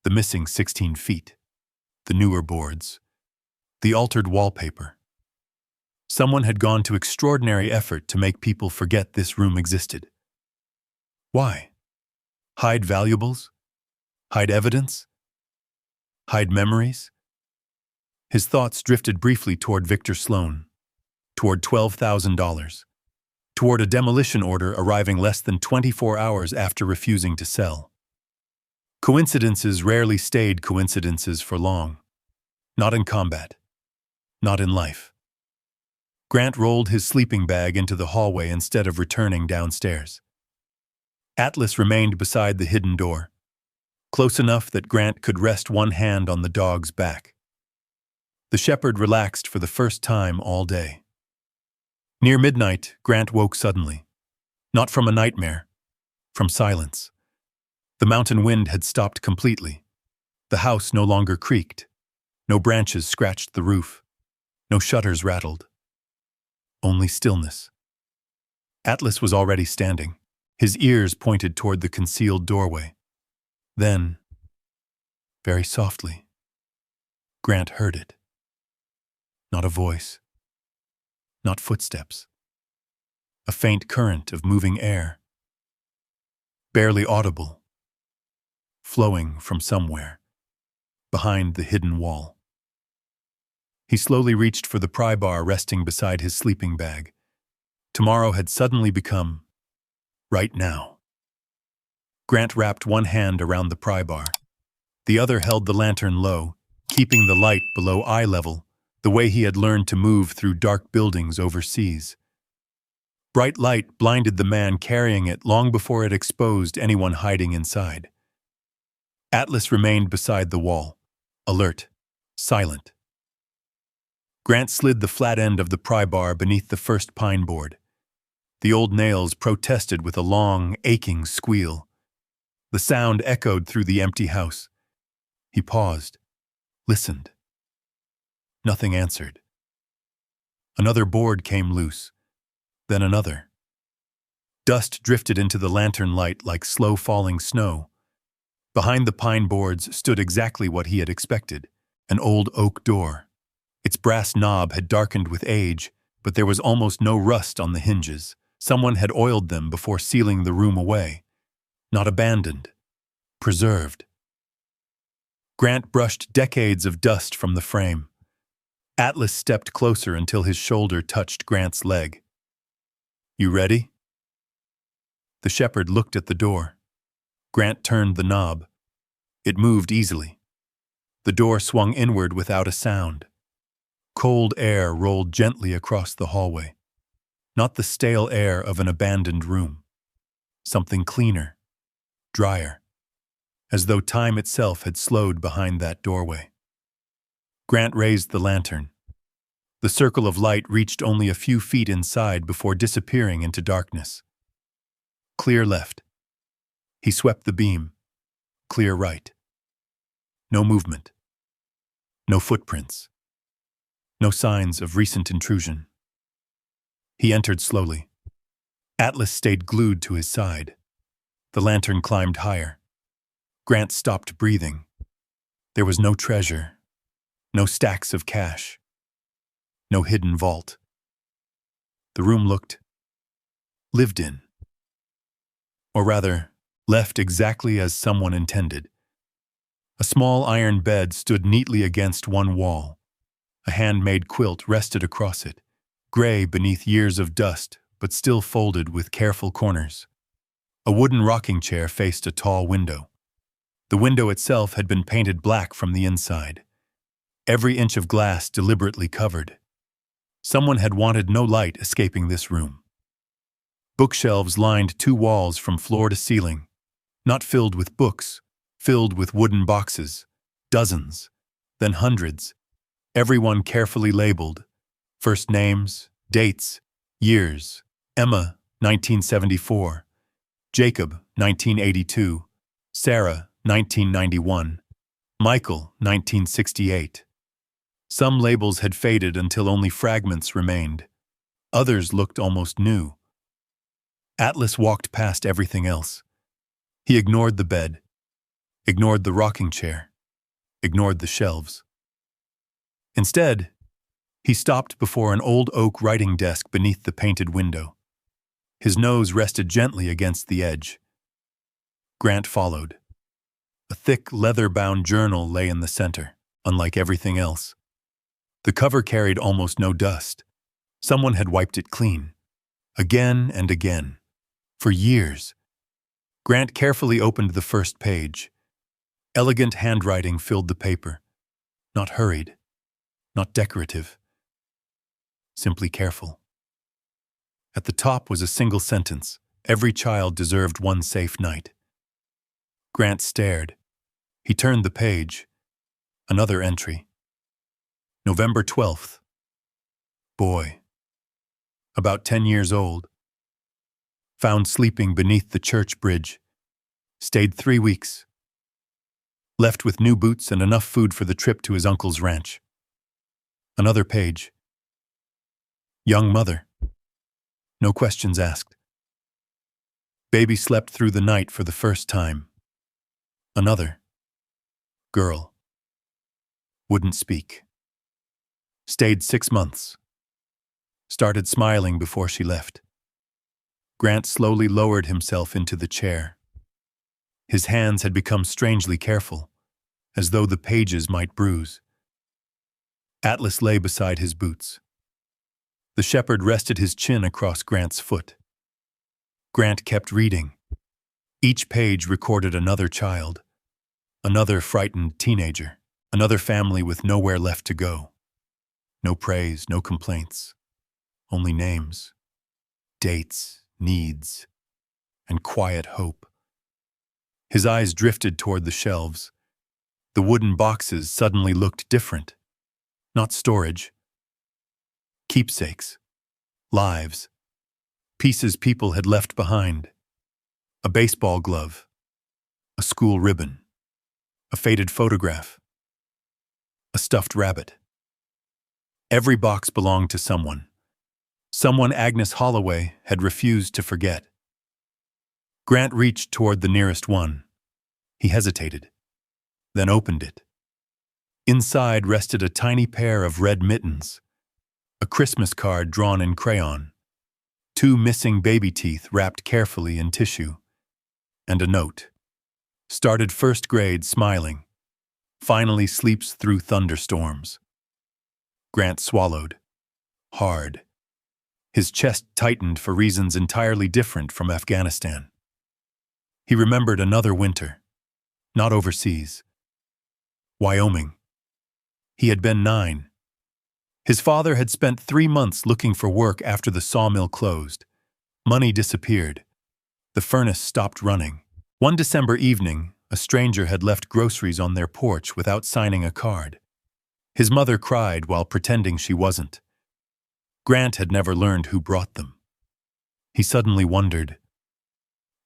The missing 16 feet. The newer boards. The altered wallpaper. Someone had gone to extraordinary effort to make people forget this room existed. Why? Hide valuables? Hide evidence? Hide memories? His thoughts drifted briefly toward Victor Sloan, toward $12,000, toward a demolition order arriving less than 24 hours after refusing to sell. Coincidences rarely stayed coincidences for long. Not in combat. Not in life. Grant rolled his sleeping bag into the hallway instead of returning downstairs. Atlas remained beside the hidden door, close enough that Grant could rest one hand on the dog's back. The shepherd relaxed for the first time all day. Near midnight, Grant woke suddenly. Not from a nightmare, from silence. The mountain wind had stopped completely. The house no longer creaked. No branches scratched the roof. No shutters rattled. Only stillness. Atlas was already standing. His ears pointed toward the concealed doorway. Then, very softly, Grant heard it. Not a voice. Not footsteps. A faint current of moving air. Barely audible. Flowing from somewhere, behind the hidden wall. He slowly reached for the pry bar resting beside his sleeping bag. Tomorrow had suddenly become right now. Grant wrapped one hand around the pry bar. The other held the lantern low, keeping the light below eye level, the way he had learned to move through dark buildings overseas. Bright light blinded the man carrying it long before it exposed anyone hiding inside. Atlas remained beside the wall, alert, silent. Grant slid the flat end of the pry bar beneath the first pine board. The old nails protested with a long, aching squeal. The sound echoed through the empty house. He paused, listened. Nothing answered. Another board came loose, then another. Dust drifted into the lantern light like slow-falling snow. Behind the pine boards stood exactly what he had expected, an old oak door. Its brass knob had darkened with age, but there was almost no rust on the hinges. Someone had oiled them before sealing the room away. Not abandoned, preserved. Grant brushed decades of dust from the frame. Atlas stepped closer until his shoulder touched Grant's leg. "You ready?" The shepherd looked at the door. Grant turned the knob. It moved easily. The door swung inward without a sound. Cold air rolled gently across the hallway. Not the stale air of an abandoned room. Something cleaner, drier, as though time itself had slowed behind that doorway. Grant raised the lantern. The circle of light reached only a few feet inside before disappearing into darkness. Clear left. He swept the beam. Clear right. No movement. No footprints. No signs of recent intrusion. He entered slowly. Atlas stayed glued to his side. The lantern climbed higher. Grant stopped breathing. There was no treasure. No stacks of cash. No hidden vault. The room looked lived in. Or rather, left exactly as someone intended. A small iron bed stood neatly against one wall. A handmade quilt rested across it, gray beneath years of dust, but still folded with careful corners. A wooden rocking chair faced a tall window. The window itself had been painted black from the inside. Every inch of glass deliberately covered. Someone had wanted no light escaping this room. Bookshelves lined two walls from floor to ceiling, not filled with books, filled with wooden boxes, dozens, then hundreds, everyone carefully labeled, first names, dates, years, Emma, 1974, Jacob, 1982, Sarah, 1991, Michael, 1968. Some labels had faded until only fragments remained. Others looked almost new. Atlas walked past everything else. He ignored the bed, ignored the rocking chair, ignored the shelves. Instead, He stopped before an old oak writing desk beneath the painted window. His nose rested gently against the edge. Grant followed. A thick, leather-bound journal lay in the center, unlike everything else. The cover carried almost no dust. Someone had wiped it clean. Again and again. For years. Grant carefully opened the first page. Elegant handwriting filled the paper. Not hurried. Not decorative. Simply careful. At the top was a single sentence. Every child deserved one safe night. Grant stared. He turned the page. Another entry. November 12th. Boy. About 10 years old. Found sleeping beneath the church bridge. Stayed 3 weeks. Left with new boots and enough food for the trip to his uncle's ranch. Another page. Young mother. No questions asked. Baby slept through the night for the first time. Another. Girl. Wouldn't speak. Stayed 6 months. Started smiling before she left. Grant slowly lowered himself into the chair. His hands had become strangely careful, as though the pages might bruise. Atlas lay beside his boots. The shepherd rested his chin across Grant's foot. Grant kept reading. Each page recorded another child, another frightened teenager, another family with nowhere left to go. No praise, no complaints, only names, dates, needs, and quiet hope. His eyes drifted toward the shelves. The wooden boxes suddenly looked different. Not storage. Keepsakes. Lives. Pieces people had left behind. A baseball glove. A school ribbon. A faded photograph. A stuffed rabbit. Every box belonged to someone. Someone Agnes Holloway had refused to forget. Grant reached toward the nearest one. He hesitated, then opened it. Inside rested a tiny pair of red mittens, a Christmas card drawn in crayon, 2 missing baby teeth wrapped carefully in tissue, and a note. Started first grade smiling, finally sleeps through thunderstorms. Grant swallowed, hard. His chest tightened for reasons entirely different from Afghanistan. He remembered another winter, not overseas. Wyoming. He had been 9. His father had spent 3 months looking for work after the sawmill closed. Money disappeared. The furnace stopped running. One December evening, a stranger had left groceries on their porch without signing a card. His mother cried while pretending she wasn't. Grant had never learned who brought them. He suddenly wondered,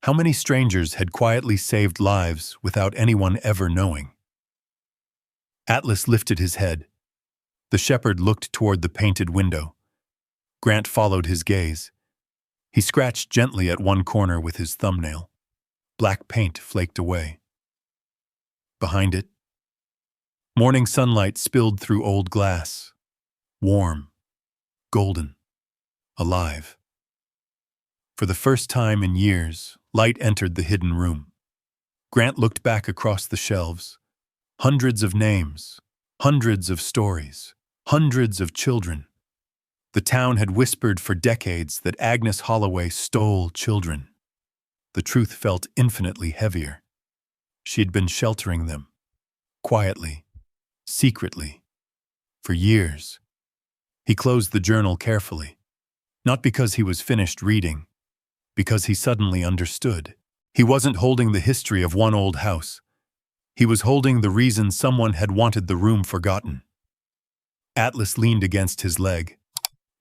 how many strangers had quietly saved lives without anyone ever knowing? Atlas lifted his head. The shepherd looked toward the painted window. Grant followed his gaze. He scratched gently at one corner with his thumbnail. Black paint flaked away. Behind it, morning sunlight spilled through old glass. Warm, golden, alive. For the first time in years, light entered the hidden room. Grant looked back across the shelves. Hundreds of names, hundreds of stories, hundreds of children. The town had whispered for decades that Agnes Holloway stole children. The truth felt infinitely heavier. She had been sheltering them, quietly, secretly, for years. He closed the journal carefully, not because he was finished reading, because he suddenly understood. He wasn't holding the history of one old house. He was holding the reason someone had wanted the room forgotten. Atlas leaned against his leg.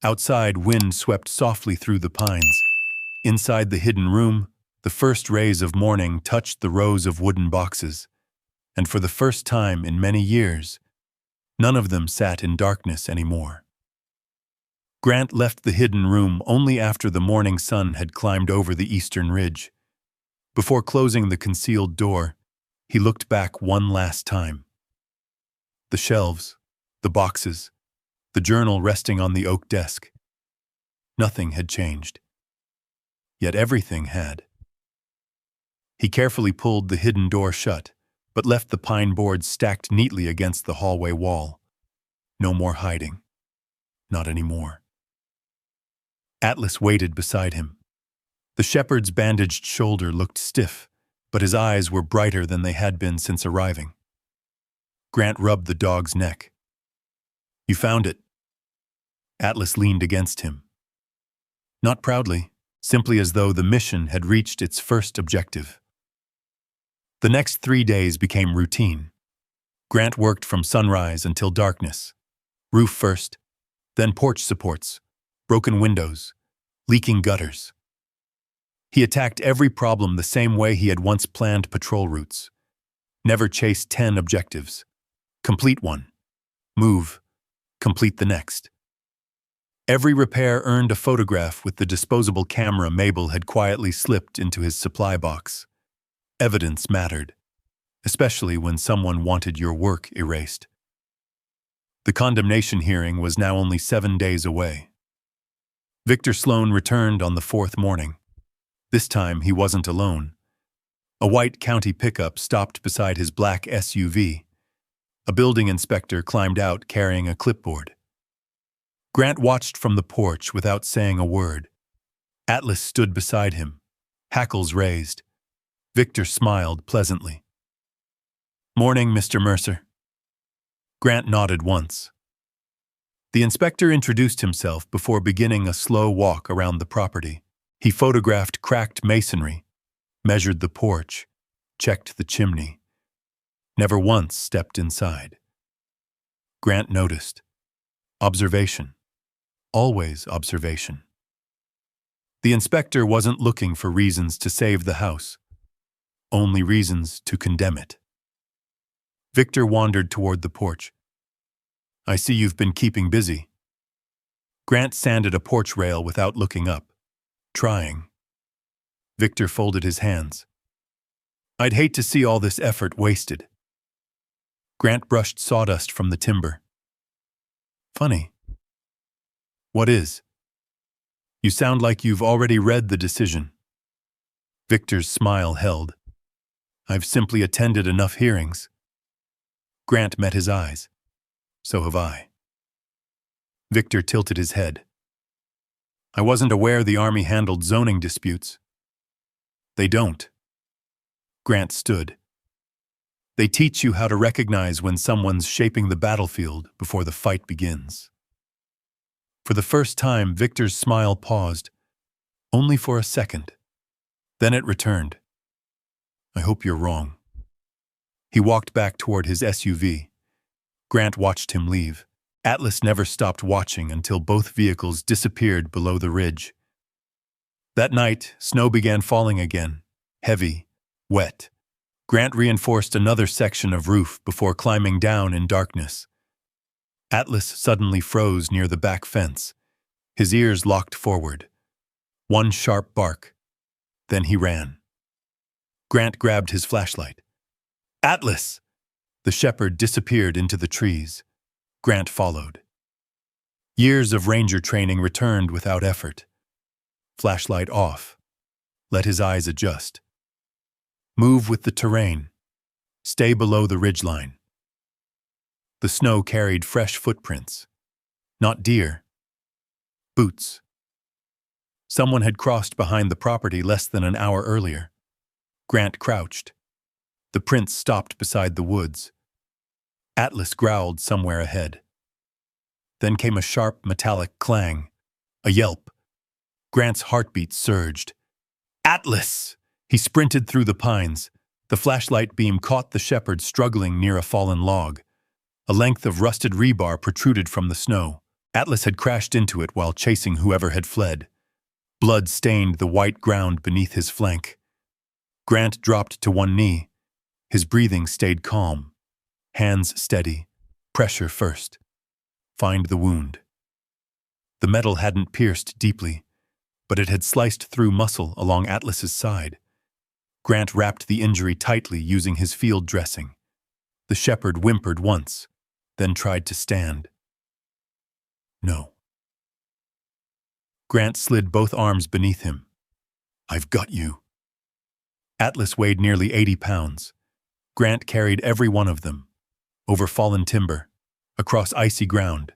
Outside, wind swept softly through the pines. Inside the hidden room, the first rays of morning touched the rows of wooden boxes, and for the first time in many years, none of them sat in darkness anymore. Grant left the hidden room only after the morning sun had climbed over the eastern ridge. Before closing the concealed door, he looked back one last time. The shelves, the boxes, the journal resting on the oak desk. Nothing had changed. Yet everything had. He carefully pulled the hidden door shut, but left the pine boards stacked neatly against the hallway wall. No more hiding. Not anymore. Atlas waited beside him. The shepherd's bandaged shoulder looked stiff, but his eyes were brighter than they had been since arriving. Grant rubbed the dog's neck. "You found it." Atlas leaned against him. Not proudly, simply as though the mission had reached its first objective. The next 3 days became routine. Grant worked from sunrise until darkness. Roof first, then porch supports, broken windows, leaking gutters. He attacked every problem the same way he had once planned patrol routes. Never chase 10 objectives. Complete one. Move. Complete the next. Every repair earned a photograph with the disposable camera Mabel had quietly slipped into his supply box. Evidence mattered, especially when someone wanted your work erased. The condemnation hearing was now only 7 days away. Victor Sloan returned on the 4th morning. This time he wasn't alone. A white county pickup stopped beside his black SUV. A building inspector climbed out carrying a clipboard. Grant watched from the porch without saying a word. Atlas stood beside him, hackles raised. Victor smiled pleasantly. "Morning, Mr. Mercer." Grant nodded once. The inspector introduced himself before beginning a slow walk around the property. He photographed cracked masonry, measured the porch, checked the chimney. Never once stepped inside. Grant noticed. Observation. Always observation. The inspector wasn't looking for reasons to save the house, only reasons to condemn it. Victor wandered toward the porch. "I see you've been keeping busy." Grant sanded a porch rail without looking up. "Trying." Victor folded his hands. "I'd hate to see all this effort wasted." Grant brushed sawdust from the timber. "Funny." "What is?" "You sound like you've already read the decision." Victor's smile held. "I've simply attended enough hearings." Grant met his eyes. "So have I." Victor tilted his head. "I wasn't aware the Army handled zoning disputes." "They don't." Grant stood. "They teach you how to recognize when someone's shaping the battlefield before the fight begins." For the first time, Victor's smile paused, only for a second. Then it returned. "I hope you're wrong." He walked back toward his SUV. Grant watched him leave. Atlas never stopped watching until both vehicles disappeared below the ridge. That night, snow began falling again, heavy, wet. Grant reinforced another section of roof before climbing down in darkness. Atlas suddenly froze near the back fence. His ears locked forward. One sharp bark. Then he ran. Grant grabbed his flashlight. "Atlas!" The shepherd disappeared into the trees. Grant followed. Years of ranger training returned without effort. Flashlight off. Let his eyes adjust. Move with the terrain. Stay below the ridgeline. The snow carried fresh footprints. Not deer. Boots. Someone had crossed behind the property less than an hour earlier. Grant crouched. The prints stopped beside the woods. Atlas growled somewhere ahead. Then came a sharp metallic clang. A yelp. Grant's heartbeat surged. "Atlas!" He sprinted through the pines. The flashlight beam caught the shepherd struggling near a fallen log. A length of rusted rebar protruded from the snow. Atlas had crashed into it while chasing whoever had fled. Blood stained the white ground beneath his flank. Grant dropped to one knee. His breathing stayed calm. Hands steady. Pressure first. Find the wound. The metal hadn't pierced deeply, but it had sliced through muscle along Atlas's side. Grant wrapped the injury tightly using his field dressing. The shepherd whimpered once, then tried to stand. No. Grant slid both arms beneath him. I've got you. Atlas weighed nearly 80 pounds. Grant carried every one of them, over fallen timber, across icy ground,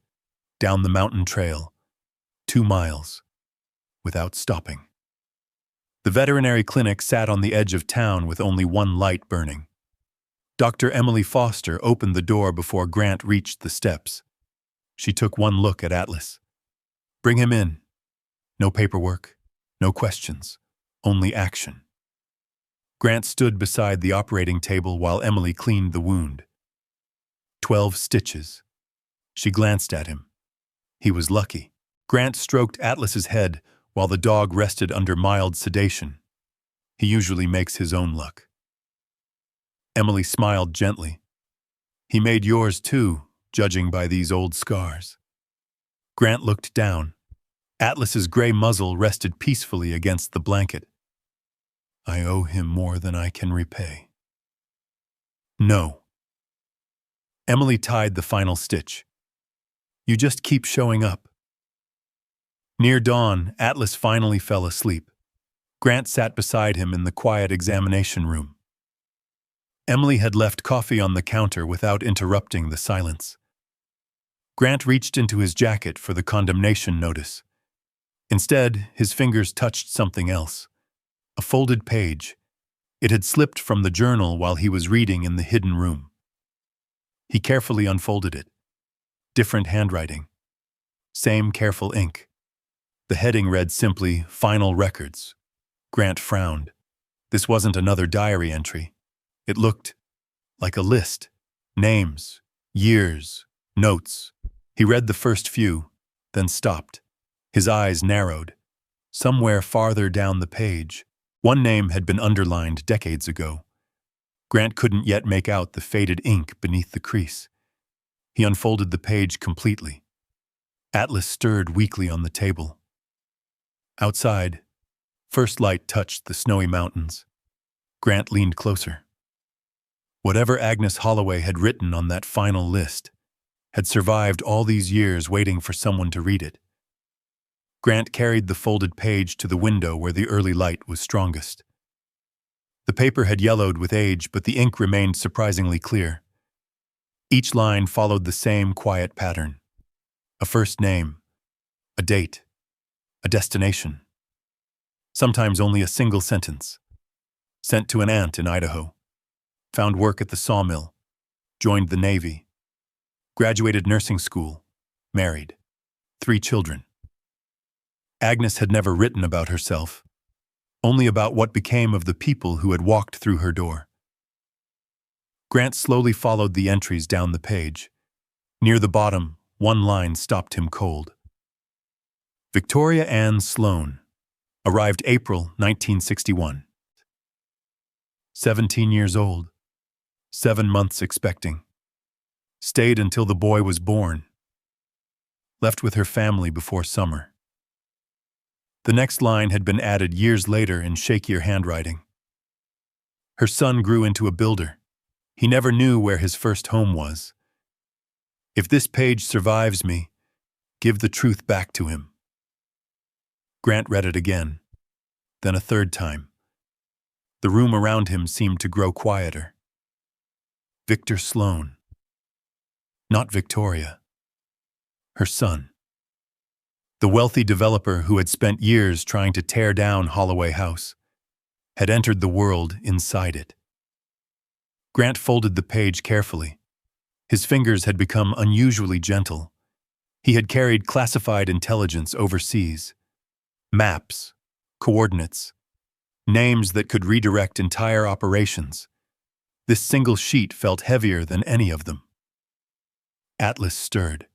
down the mountain trail, 2 miles, without stopping. The veterinary clinic sat on the edge of town with only one light burning. Dr. Emily Foster opened the door before Grant reached the steps. She took one look at Atlas. Bring him in. No paperwork, no questions, only action. Grant stood beside the operating table while Emily cleaned the wound. 12 stitches. She glanced at him. He was lucky. Grant stroked Atlas's head while the dog rested under mild sedation. He usually makes his own luck. Emily smiled gently. He made yours too, judging by these old scars. Grant looked down. Atlas's gray muzzle rested peacefully against the blanket. I owe him more than I can repay. No. Emily tied the final stitch. You just keep showing up. Near dawn, Atlas finally fell asleep. Grant sat beside him in the quiet examination room. Emily had left coffee on the counter without interrupting the silence. Grant reached into his jacket for the condemnation notice. Instead, his fingers touched something else. A folded page. It had slipped from the journal while he was reading in the hidden room. He carefully unfolded it. Different handwriting. Same careful ink. The heading read simply, Final Records. Grant frowned. This wasn't another diary entry. It looked like a list. Names, years, notes. He read the first few, then stopped. His eyes narrowed. Somewhere farther down the page, one name had been underlined decades ago. Grant couldn't yet make out the faded ink beneath the crease. He unfolded the page completely. Atlas stirred weakly on the table. Outside, first light touched the snowy mountains. Grant leaned closer. Whatever Agnes Holloway had written on that final list had survived all these years waiting for someone to read it. Grant carried the folded page to the window where the early light was strongest. The paper had yellowed with age, but the ink remained surprisingly clear. Each line followed the same quiet pattern. A first name, a date, a destination. Sometimes only a single sentence. Sent to an aunt in Idaho. Found work at the sawmill. Joined the Navy. Graduated nursing school. Married. 3 children. Agnes had never written about herself, only about what became of the people who had walked through her door. Grant slowly followed the entries down the page. Near the bottom, one line stopped him cold. Victoria Ann Sloan, arrived April 1961. 17 years old, 7 months expecting. Stayed until the boy was born. Left with her family before summer. The next line had been added years later in shakier handwriting. Her son grew into a builder. He never knew where his first home was. If this page survives me, give the truth back to him. Grant read it again, then a third time. The room around him seemed to grow quieter. Victor Sloan. Not Victoria. Her son. The wealthy developer who had spent years trying to tear down Holloway House had entered the world inside it. Grant folded the page carefully. His fingers had become unusually gentle. He had carried classified intelligence overseas. Maps, coordinates, names that could redirect entire operations. This single sheet felt heavier than any of them. Atlas stirred.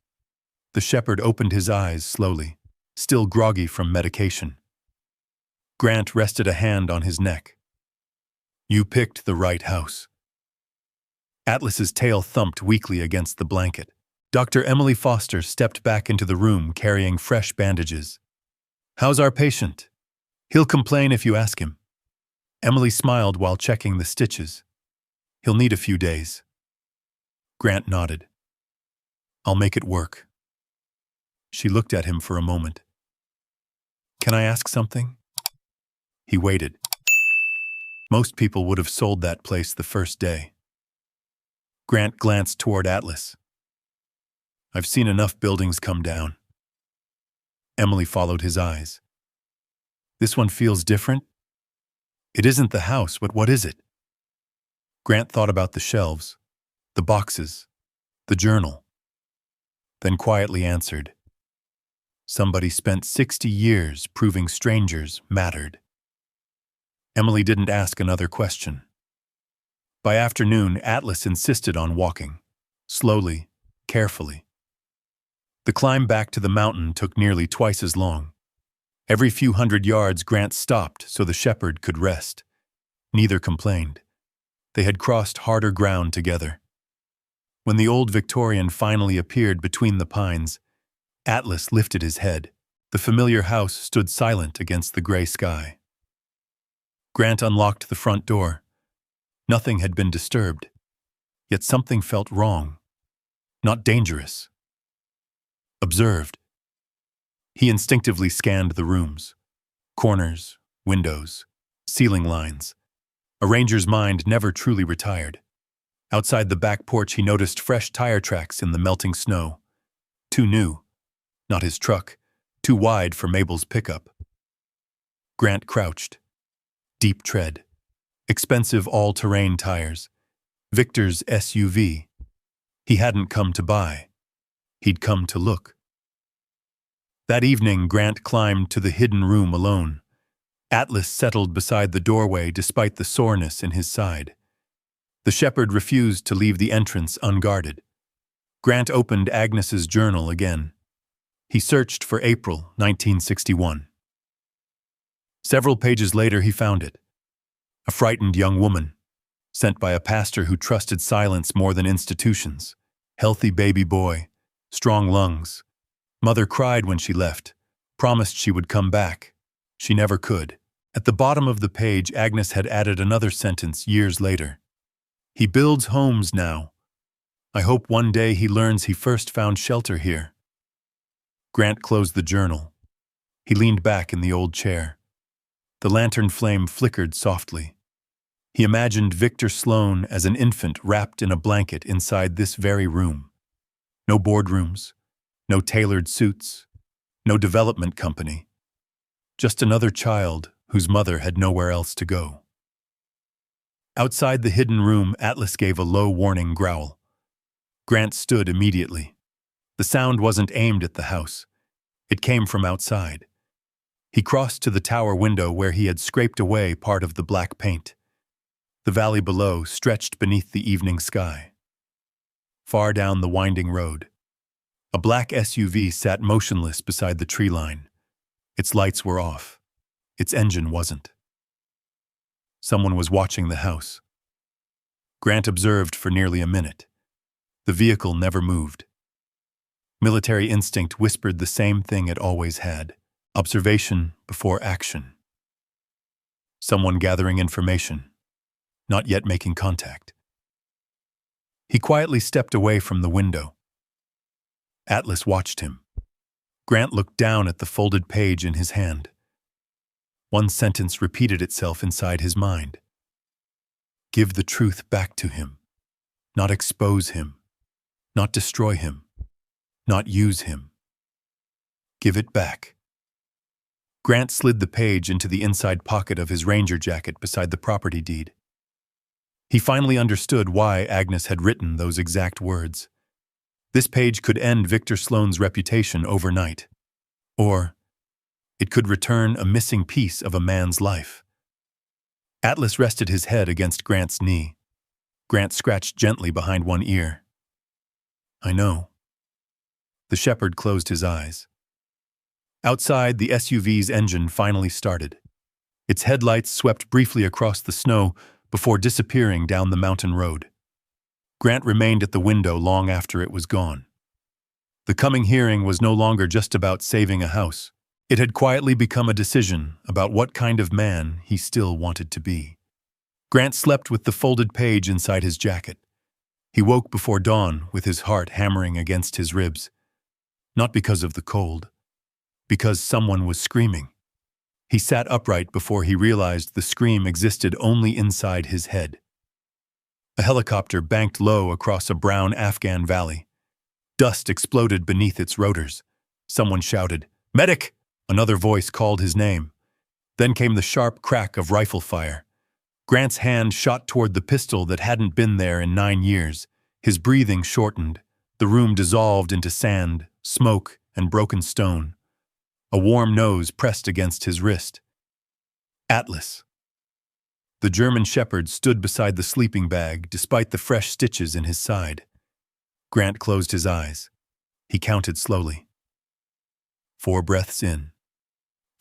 The shepherd opened his eyes slowly, still groggy from medication. Grant rested a hand on his neck. You picked the right house. Atlas's tail thumped weakly against the blanket. Dr. Emily Foster stepped back into the room carrying fresh bandages. How's our patient? He'll complain if you ask him. Emily smiled while checking the stitches. He'll need a few days. Grant nodded. I'll make it work. She looked at him for a moment. "Can I ask something?" He waited. Most people would have sold that place the first day. Grant glanced toward Atlas. "I've seen enough buildings come down." Emily followed his eyes. "This one feels different?" "It isn't the house, but what is it?" Grant thought about the shelves, the boxes, the journal, then quietly answered, "Somebody spent 60 years proving strangers mattered." Emily didn't ask another question. By afternoon, Atlas insisted on walking, slowly, carefully. The climb back to the mountain took nearly twice as long. Every few hundred yards, Grant stopped so the shepherd could rest. Neither complained. They had crossed harder ground together. When the old Victorian finally appeared between the pines, Atlas lifted his head. The familiar house stood silent against the gray sky. Grant unlocked the front door. Nothing had been disturbed, yet something felt wrong. Not dangerous. Observed. He instinctively scanned the rooms. Corners, windows, ceiling lines. A ranger's mind never truly retired. Outside the back porch, he noticed fresh tire tracks in the melting snow. Too new. Not his truck. Too wide for Mabel's pickup. Grant crouched. Deep tread. Expensive all-terrain tires. Victor's SUV. He hadn't come to buy. He'd come to look. That evening, Grant climbed to the hidden room alone. Atlas settled beside the doorway despite the soreness in his side. The shepherd refused to leave the entrance unguarded. Grant opened Agnes's journal again. He searched for April 1961. Several pages later, he found it. A frightened young woman, sent by a pastor who trusted silence more than institutions. Healthy baby boy, strong lungs. Mother cried when she left, promised she would come back. She never could. At the bottom of the page, Agnes had added another sentence years later. "He builds homes now. I hope one day he learns he first found shelter here." Grant closed the journal. He leaned back in the old chair. The lantern flame flickered softly. He imagined Victor Sloan as an infant wrapped in a blanket inside this very room. No boardrooms, no tailored suits, no development company. Just another child whose mother had nowhere else to go. Outside the hidden room, Atlas gave a low warning growl. Grant stood immediately. The sound wasn't aimed at the house. It came from outside. He crossed to the tower window where he had scraped away part of the black paint. The valley below stretched beneath the evening sky. Far down the winding road, a black SUV sat motionless beside the tree line. Its lights were off. Its engine wasn't. Someone was watching the house. Grant observed for nearly a minute. The vehicle never moved. Military instinct whispered the same thing it always had: observation before action. Someone gathering information, not yet making contact. He quietly stepped away from the window. Atlas watched him. Grant looked down at the folded page in his hand. One sentence repeated itself inside his mind. Give the truth back to him. Not expose him. Not destroy him. Not use him. Give it back. Grant slid the page into the inside pocket of his ranger jacket beside the property deed. He finally understood why Agnes had written those exact words. This page could end Victor Sloan's reputation overnight. Or it could return a missing piece of a man's life. Atlas rested his head against Grant's knee. Grant scratched gently behind one ear. I know. The shepherd closed his eyes. Outside, the SUV's engine finally started. Its headlights swept briefly across the snow before disappearing down the mountain road. Grant remained at the window long after it was gone. The coming hearing was no longer just about saving a house. It had quietly become a decision about what kind of man he still wanted to be. Grant slept with the folded page inside his jacket. He woke before dawn with his heart hammering against his ribs. Not because of the cold, because someone was screaming. He sat upright before he realized the scream existed only inside his head. A helicopter banked low across a brown Afghan valley. Dust exploded beneath its rotors. Someone shouted, "Medic!" Another voice called his name. Then came the sharp crack of rifle fire. Grant's hand shot toward the pistol that hadn't been there in 9 years. His breathing shortened. The room dissolved into sand, smoke, and broken stone. A warm nose pressed against his wrist. Atlas. The German shepherd stood beside the sleeping bag despite the fresh stitches in his side. Grant closed his eyes. He counted slowly. 4 breaths in.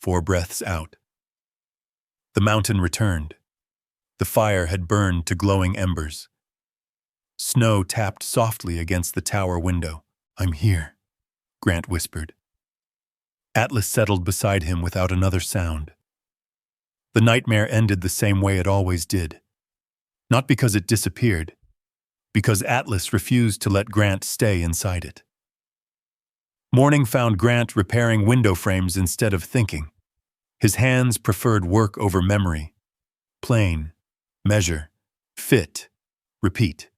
4 breaths out. The mountain returned. The fire had burned to glowing embers. Snow tapped softly against the tower window. "I'm here," Grant whispered. Atlas settled beside him without another sound. The nightmare ended the same way it always did. Not because it disappeared, because Atlas refused to let Grant stay inside it. Morning found Grant repairing window frames instead of thinking. His hands preferred work over memory. Plane, measure, fit, repeat.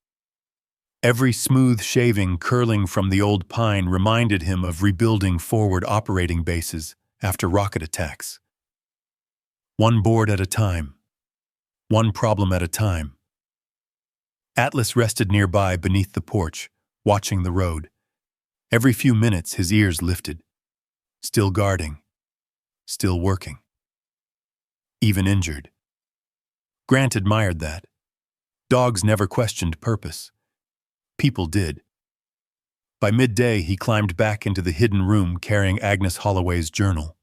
Every smooth shaving curling from the old pine reminded him of rebuilding forward operating bases after rocket attacks. One board at a time. One problem at a time. Atlas rested nearby beneath the porch, watching the road. Every few minutes his ears lifted. Still guarding. Still working. Even injured. Grant admired that. Dogs never questioned purpose. People did. By midday, he climbed back into the hidden room carrying Agnes Holloway's journal.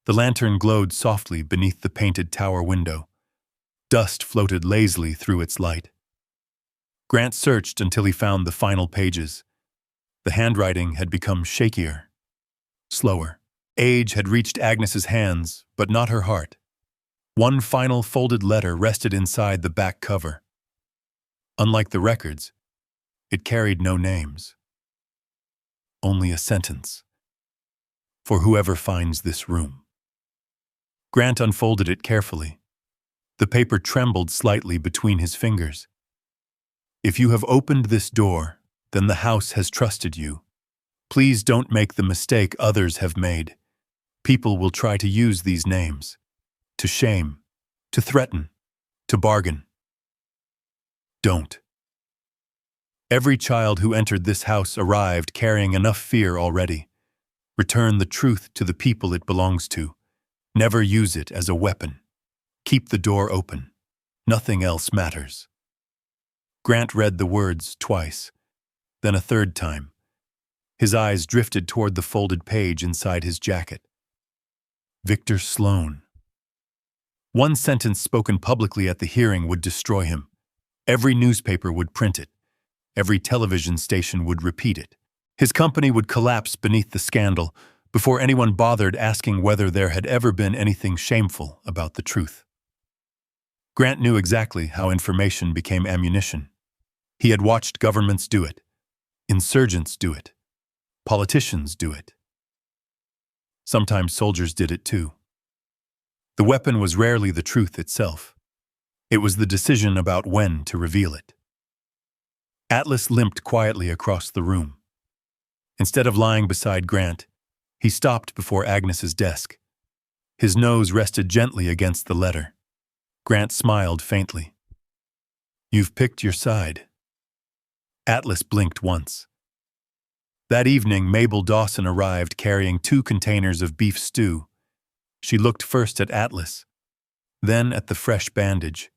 The lantern glowed softly beneath the painted tower window. Dust floated lazily through its light. Grant searched until he found the final pages. The handwriting had become shakier, slower. Age had reached Agnes's hands, but not her heart. One final folded letter rested inside the back cover. Unlike the records, it carried no names. Only a sentence. For whoever finds this room. Grant unfolded it carefully. The paper trembled slightly between his fingers. If you have opened this door, then the house has trusted you. Please don't make the mistake others have made. People will try to use these names. To shame, to threaten, to bargain. Don't. Every child who entered this house arrived carrying enough fear already. Return the truth to the people it belongs to. Never use it as a weapon. Keep the door open. Nothing else matters. Grant read the words twice, then a third time. His eyes drifted toward the folded page inside his jacket. Victor Sloan. One sentence spoken publicly at the hearing would destroy him. Every newspaper would print it. Every television station would repeat it. His company would collapse beneath the scandal before anyone bothered asking whether there had ever been anything shameful about the truth. Grant knew exactly how information became ammunition. He had watched governments do it. Insurgents do it. Politicians do it. Sometimes soldiers did it too. The weapon was rarely the truth itself. It was the decision about when to reveal it. Atlas limped quietly across the room. Instead of lying beside Grant, he stopped before Agnes's desk. His nose rested gently against the letter. Grant smiled faintly. You've picked your side. Atlas blinked once. That evening, Mabel Dawson arrived carrying 2 containers of beef stew. She looked first at Atlas, then at the fresh bandage.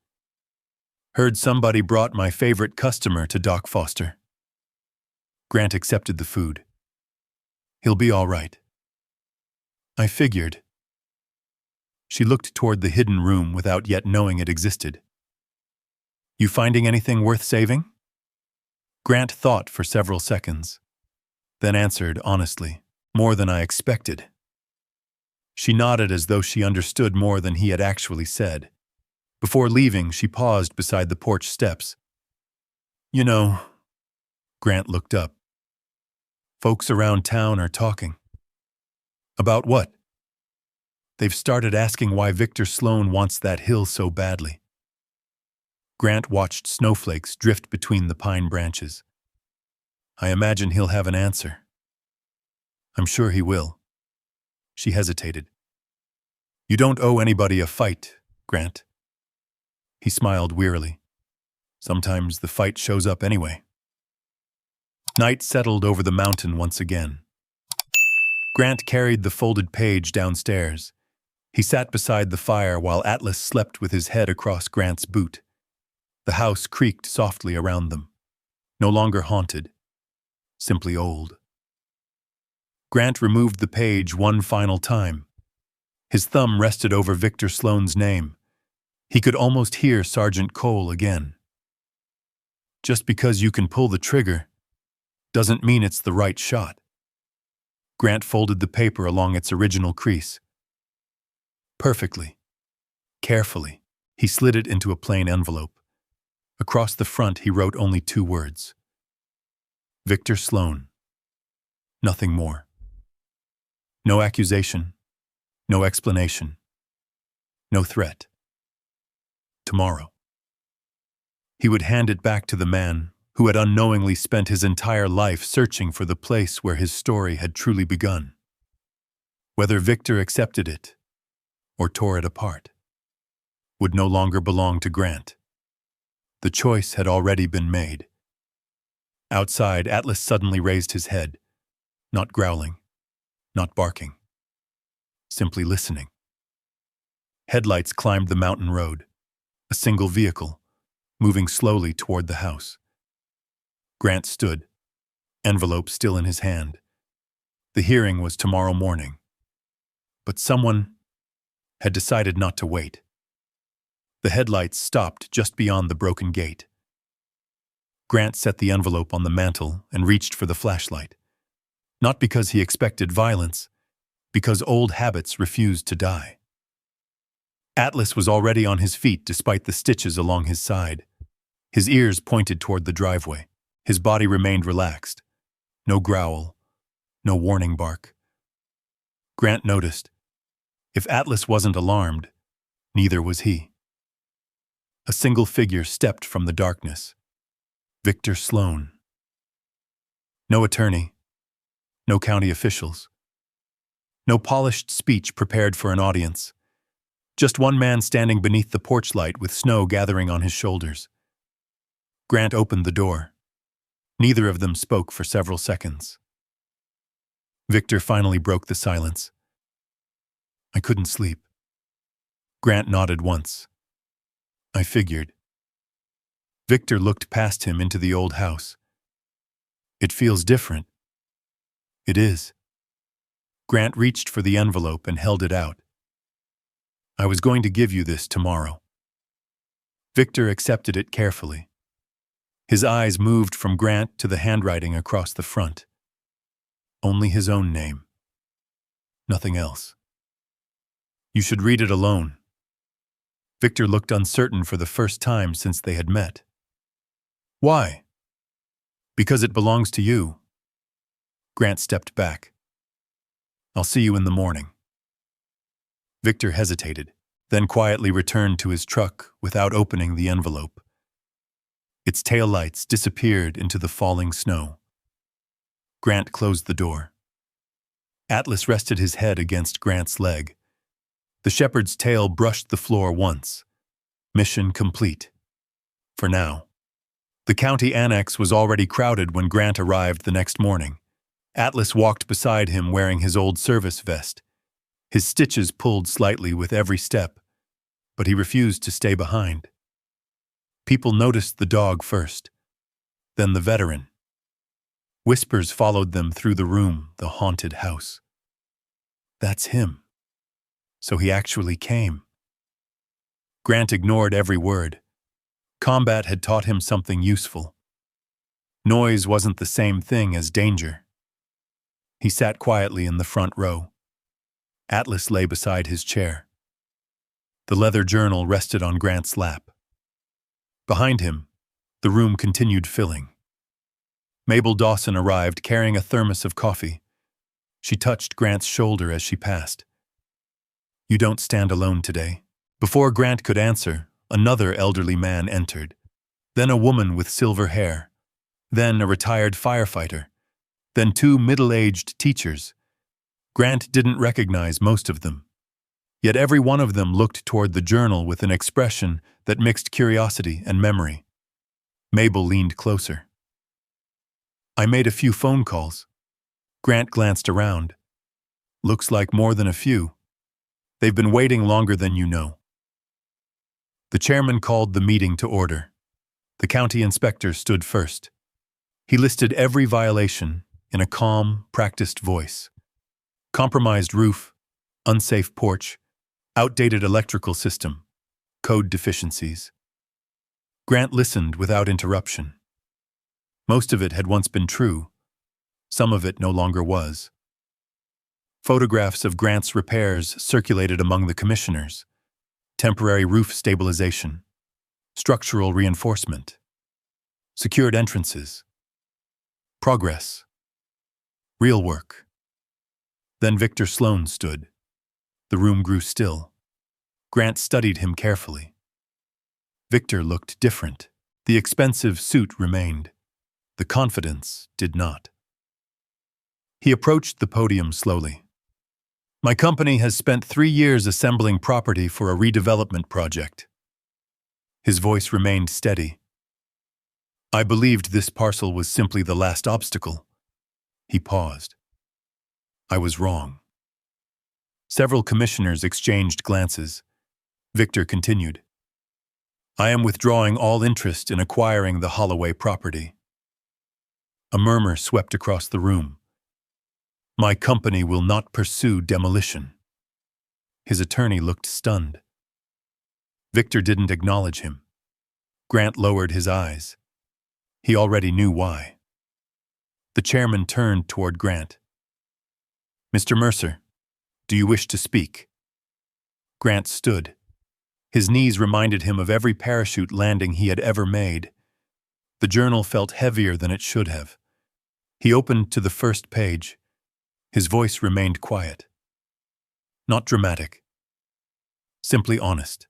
Heard somebody brought my favorite customer to Doc Foster. Grant accepted the food. He'll be all right. I figured. She looked toward the hidden room without yet knowing it existed. You finding anything worth saving? Grant thought for several seconds, then answered honestly, more than I expected. She nodded as though she understood more than he had actually said. Before leaving, she paused beside the porch steps. You know, Grant looked up. Folks around town are talking. About what? They've started asking why Victor Sloan wants that hill so badly. Grant watched snowflakes drift between the pine branches. I imagine he'll have an answer. I'm sure he will. She hesitated. You don't owe anybody a fight, Grant. He smiled wearily. Sometimes the fight shows up anyway. Night settled over the mountain once again. Grant carried the folded page downstairs. He sat beside the fire while Atlas slept with his head across Grant's boot. The house creaked softly around them. No longer haunted, simply old. Grant removed the page one final time. His thumb rested over Victor Sloan's name. He could almost hear Sergeant Cole again. Just because you can pull the trigger doesn't mean it's the right shot. Grant folded the paper along its original crease. Perfectly, carefully, he slid it into a plain envelope. Across the front, he wrote only 2 words. Victor Sloan. Nothing more. No accusation, no explanation, no threat. Tomorrow. He would hand it back to the man who had unknowingly spent his entire life searching for the place where his story had truly begun. Whether Victor accepted it or tore it apart would no longer belong to Grant. The choice had already been made. Outside, Atlas suddenly raised his head, not growling, not barking, simply listening. Headlights climbed the mountain road, a single vehicle, moving slowly toward the house. Grant stood, envelope still in his hand. The hearing was tomorrow morning, but someone had decided not to wait. The headlights stopped just beyond the broken gate. Grant set the envelope on the mantel and reached for the flashlight. Not because he expected violence, because old habits refused to die. Atlas was already on his feet despite the stitches along his side. His ears pointed toward the driveway. His body remained relaxed. No growl, no warning bark. Grant noticed. If Atlas wasn't alarmed, neither was he. A single figure stepped from the darkness. Victor Sloan. No attorney, no county officials, no polished speech prepared for an audience. Just one man standing beneath the porch light with snow gathering on his shoulders. Grant opened the door. Neither of them spoke for several seconds. Victor finally broke the silence. I couldn't sleep. Grant nodded once. I figured. Victor looked past him into the old house. It feels different. It is. Grant reached for the envelope and held it out. I was going to give you this tomorrow. Victor accepted it carefully. His eyes moved from Grant to the handwriting across the front. Only his own name. Nothing else. You should read it alone. Victor looked uncertain for the first time since they had met. Why? Because it belongs to you. Grant stepped back. I'll see you in the morning. Victor hesitated, then quietly returned to his truck without opening the envelope. Its taillights disappeared into the falling snow. Grant closed the door. Atlas rested his head against Grant's leg. The shepherd's tail brushed the floor once. Mission complete. For now. The county annex was already crowded when Grant arrived the next morning. Atlas walked beside him wearing his old service vest. His stitches pulled slightly with every step, but he refused to stay behind. People noticed the dog first, then the veteran. Whispers followed them through the room, the haunted house. That's him. So he actually came. Grant ignored every word. Combat had taught him something useful. Noise wasn't the same thing as danger. He sat quietly in the front row. Atlas lay beside his chair. The leather journal rested on Grant's lap. Behind him, the room continued filling. Mabel Dawson arrived carrying a thermos of coffee. She touched Grant's shoulder as she passed. "You don't stand alone today." Before Grant could answer, another elderly man entered. Then a woman with silver hair. Then a retired firefighter. Then two middle-aged teachers. Grant didn't recognize most of them. Yet every one of them looked toward the journal with an expression that mixed curiosity and memory. Mabel leaned closer. "I made a few phone calls." Grant glanced around. "Looks like more than a few. They've been waiting longer than you know." The chairman called the meeting to order. The county inspector stood first. He listed every violation in a calm, practiced voice. Compromised roof, unsafe porch, outdated electrical system, code deficiencies. Grant listened without interruption. Most of it had once been true. Some of it no longer was. Photographs of Grant's repairs circulated among the commissioners. Temporary roof stabilization, structural reinforcement, secured entrances, progress, real work. Then Victor Sloan stood. The room grew still. Grant studied him carefully. Victor looked different. The expensive suit remained. The confidence did not. He approached the podium slowly. "My company has spent 3 years assembling property for a redevelopment project." His voice remained steady. "I believed this parcel was simply the last obstacle." He paused. "I was wrong." Several commissioners exchanged glances. Victor continued. "I am withdrawing all interest in acquiring the Holloway property." A murmur swept across the room. "My company will not pursue demolition." His attorney looked stunned. Victor didn't acknowledge him. Grant lowered his eyes. He already knew why. The chairman turned toward Grant. "Mr. Mercer, do you wish to speak?" Grant stood. His knees reminded him of every parachute landing he had ever made. The journal felt heavier than it should have. He opened to the first page. His voice remained quiet. Not dramatic. Simply honest.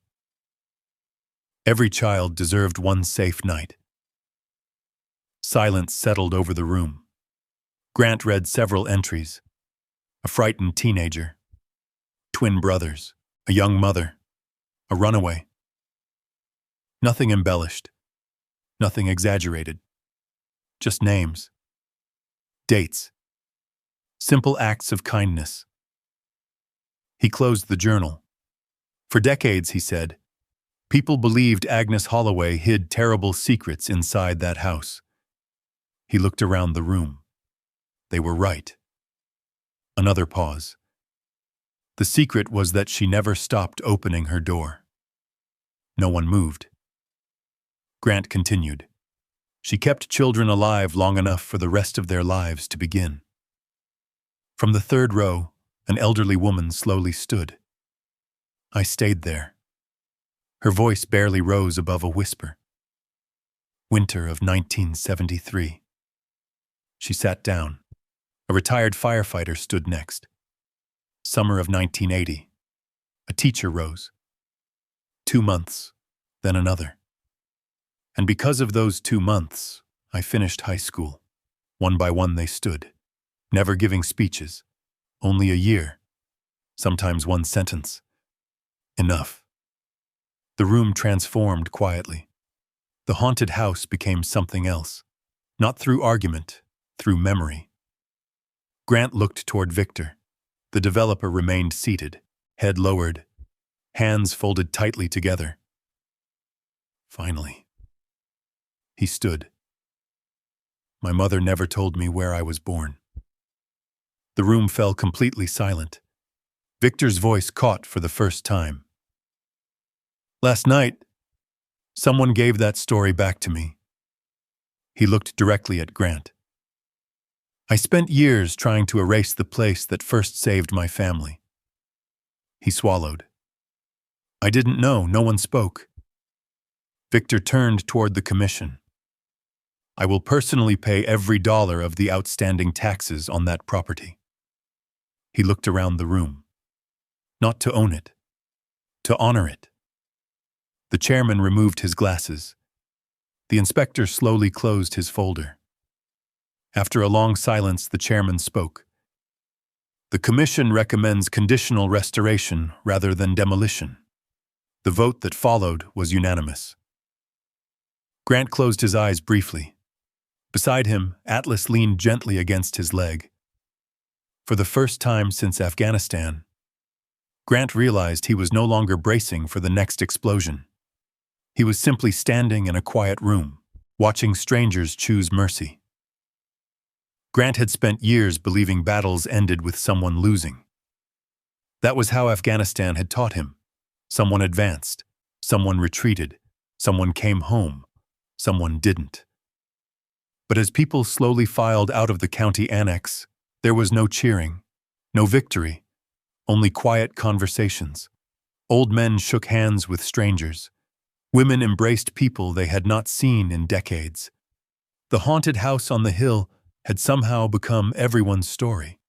Every child deserved one safe night. Silence settled over the room. Grant read several entries. A frightened teenager. Twin brothers. A young mother. A runaway. Nothing embellished. Nothing exaggerated. Just names. Dates. Simple acts of kindness. He closed the journal. For decades, he said, people believed Agnes Holloway hid terrible secrets inside that house. He looked around the room. They were right. Another pause. The secret was that she never stopped opening her door. No one moved. Grant continued. She kept children alive long enough for the rest of their lives to begin. From the third row, an elderly woman slowly stood. I stayed there. Her voice barely rose above a whisper. Winter of 1973. She sat down. A retired firefighter stood next. Summer of 1980. A teacher rose. 2 months, then another. And because of those 2 months, I finished high school. One by one they stood, never giving speeches, only a year, sometimes one sentence. Enough. The room transformed quietly. The haunted house became something else, not through argument, through memory. Grant looked toward Victor. The developer remained seated, head lowered, hands folded tightly together. Finally, he stood. My mother never told me where I was born. The room fell completely silent. Victor's voice caught for the first time. Last night, someone gave that story back to me. He looked directly at Grant. I spent years trying to erase the place that first saved my family. He swallowed. I didn't know, no one spoke. Victor turned toward the commission. I will personally pay every dollar of the outstanding taxes on that property." He looked around the room. Not to own it, to honor it. The chairman removed his glasses. The inspector slowly closed his folder. After a long silence, the chairman spoke. "The commission recommends conditional restoration rather than demolition." The vote that followed was unanimous. Grant closed his eyes briefly. Beside him, Atlas leaned gently against his leg. For the first time since Afghanistan, Grant realized he was no longer bracing for the next explosion. He was simply standing in a quiet room, watching strangers choose mercy. Grant had spent years believing battles ended with someone losing. That was how Afghanistan had taught him. Someone advanced, someone retreated, someone came home, someone didn't. But as people slowly filed out of the county annex, there was no cheering, no victory, only quiet conversations. Old men shook hands with strangers. Women embraced people they had not seen in decades. The haunted house on the hill had somehow become everyone's story.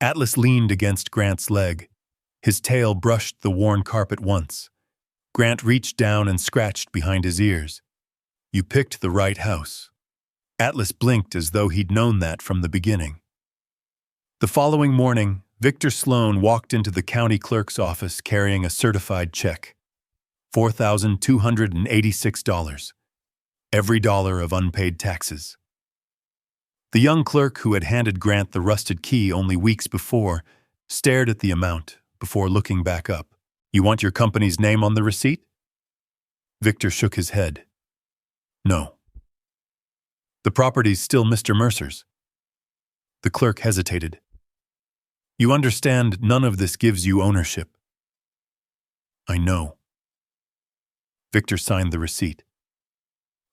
Atlas leaned against Grant's leg. His tail brushed the worn carpet once. Grant reached down and scratched behind his ears. "You picked the right house." Atlas blinked as though he'd known that from the beginning. The following morning, Victor Sloan walked into the county clerk's office carrying a certified check. $4,286. Every dollar of unpaid taxes. The young clerk who had handed Grant the rusted key only weeks before stared at the amount before looking back up. "You want your company's name on the receipt?" Victor shook his head. "No." "The property's still Mr. Mercer's." The clerk hesitated. "You understand none of this gives you ownership." "I know." Victor signed the receipt.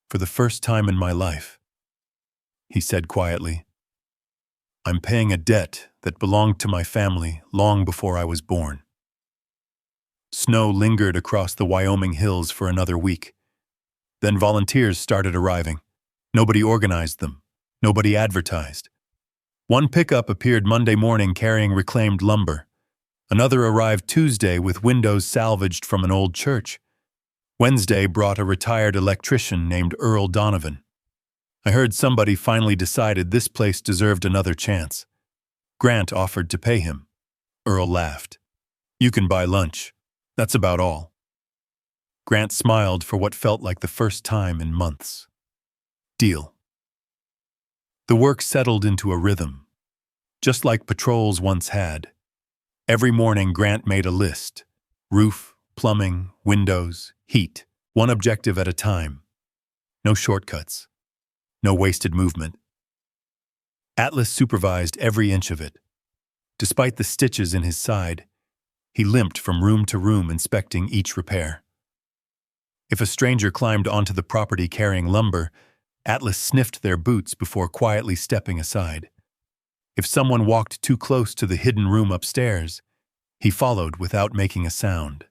"For the first time in my life," he said quietly, "I'm paying a debt that belonged to my family long before I was born." Snow lingered across the Wyoming hills for another week. Then volunteers started arriving. Nobody organized them. Nobody advertised. One pickup appeared Monday morning carrying reclaimed lumber. Another arrived Tuesday with windows salvaged from an old church. Wednesday brought a retired electrician named Earl Donovan. I heard somebody finally decided this place deserved another chance. Grant offered to pay him. Earl laughed. "You can buy lunch. That's about all." Grant smiled for what felt like the first time in months. Deal. The work settled into a rhythm, just like patrols once had. Every morning Grant made a list. Roof, plumbing, windows, heat, one objective at a time. No shortcuts. No wasted movement. Atlas supervised every inch of it. Despite the stitches in his side, he limped from room to room inspecting each repair. If a stranger climbed onto the property carrying lumber, Atlas sniffed their boots before quietly stepping aside. If someone walked too close to the hidden room upstairs, he followed without making a sound.